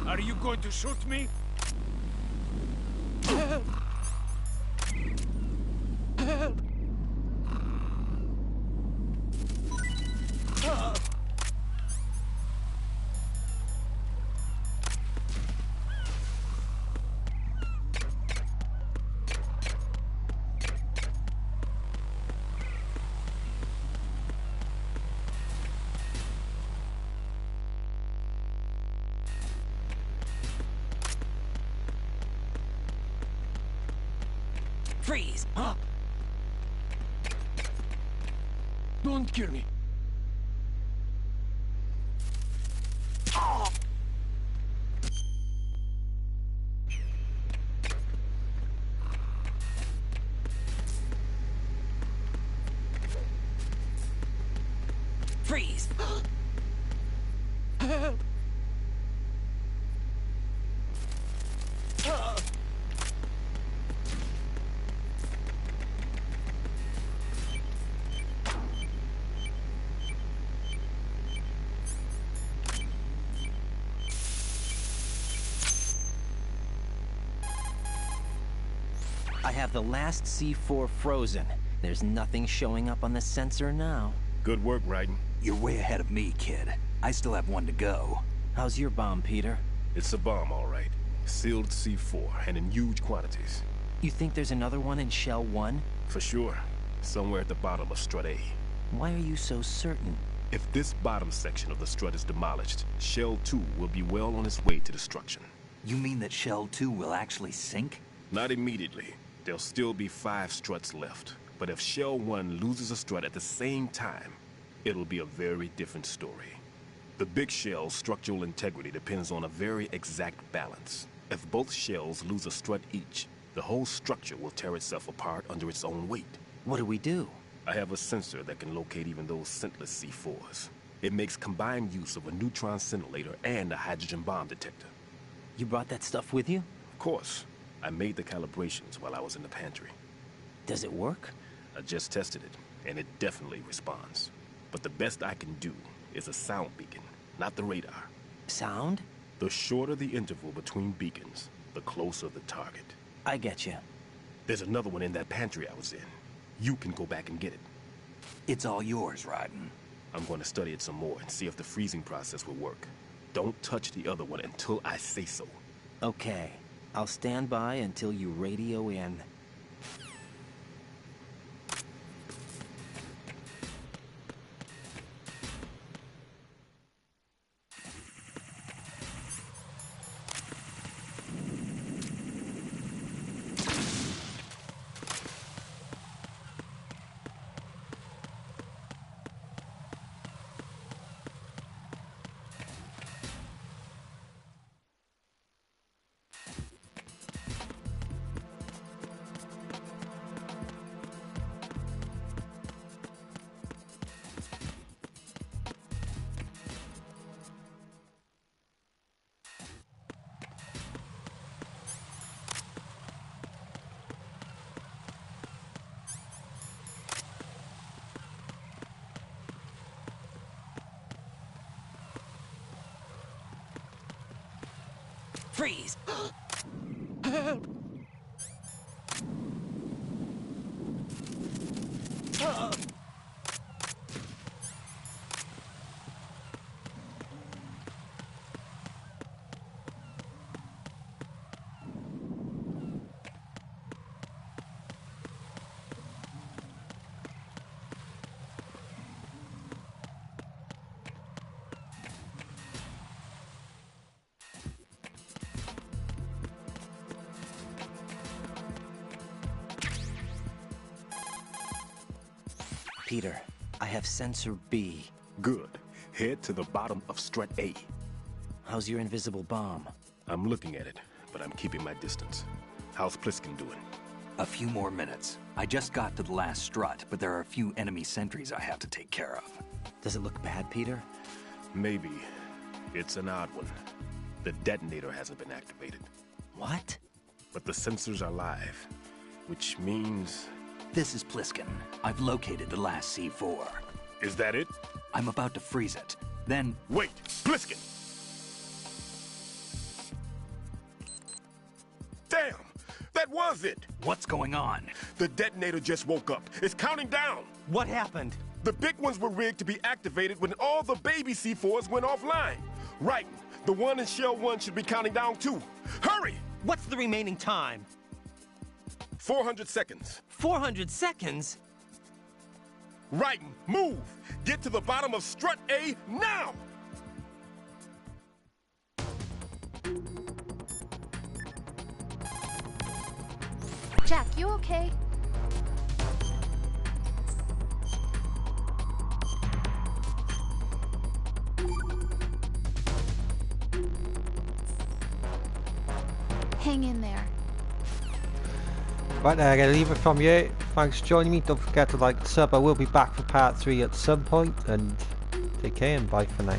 Speaker 11: Are you going to shoot me?
Speaker 10: Freeze! Huh?
Speaker 11: Don't kill me.
Speaker 10: Freeze!
Speaker 2: I have the last C4 frozen. There's nothing showing up on the sensor now.
Speaker 13: Good work, Raiden.
Speaker 7: You're way ahead of me, kid. I still have one to go.
Speaker 2: How's your bomb, Peter?
Speaker 13: It's a bomb, all right. Sealed C4, and in huge quantities.
Speaker 2: You think there's another one in Shell 1?
Speaker 13: For sure. Somewhere at the bottom of Strut A.
Speaker 2: Why are you so certain?
Speaker 13: If this bottom section of the strut is demolished, Shell 2 will be well on its way to destruction.
Speaker 7: You mean that Shell 2 will actually sink?
Speaker 13: Not immediately. There'll still be 5 struts left. But if Shell 1 loses a strut at the same time, it'll be a very different story. The big shell's structural integrity depends on a very exact balance. If both shells lose a strut each, the whole structure will tear itself apart under its own weight.
Speaker 2: What do we do?
Speaker 13: I have a sensor that can locate even those scentless C4s. It makes combined use of a neutron scintillator and a hydrogen bomb detector.
Speaker 2: You brought that stuff with you?
Speaker 13: Of course. I made the calibrations while I was in the pantry.
Speaker 2: Does it work?
Speaker 13: I just tested it, and it definitely responds. But the best I can do is a sound beacon, not the radar.
Speaker 2: Sound?
Speaker 13: The shorter the interval between beacons, the closer the target.
Speaker 2: I get you.
Speaker 13: There's another one in that pantry I was in. You can go back and get it.
Speaker 7: It's all yours, Raiden.
Speaker 13: I'm going to study it some more and see if the freezing process will work. Don't touch the other one until I say so.
Speaker 2: Okay. I'll stand by until you radio in. Freeze!
Speaker 11: Help!
Speaker 2: Peter, I have sensor B.
Speaker 13: Good. Head to the bottom of strut A.
Speaker 2: How's your invisible bomb?
Speaker 13: I'm looking at it, but I'm keeping my distance. How's Pliskin doing?
Speaker 7: A few more minutes. I just got to the last strut, but there are a few enemy sentries I have to take care of.
Speaker 2: Does it look bad, Peter?
Speaker 13: Maybe. It's an odd one. The detonator hasn't been activated.
Speaker 2: What?
Speaker 13: But the sensors are live, which means...
Speaker 7: This is Pliskin. I've located the last C4.
Speaker 13: Is that it?
Speaker 7: I'm about to freeze it. Then...
Speaker 13: Wait! Pliskin! Damn! That was it!
Speaker 7: What's going on?
Speaker 13: The detonator just woke up. It's counting down!
Speaker 2: What happened?
Speaker 13: The big ones were rigged to be activated when all the baby C4s went offline. Right. The one in Shell 1 should be counting down too. Hurry!
Speaker 2: What's the remaining time?
Speaker 13: 400 seconds.
Speaker 2: 400 seconds?
Speaker 13: Right. Move! Get to the bottom of strut A now!
Speaker 6: Jack, you okay? Hang in there.
Speaker 5: Right there, I'm going to leave it from you. Thanks for joining me. Don't forget to like and sub. I will be back for part 3 at some point. And take care and bye for now.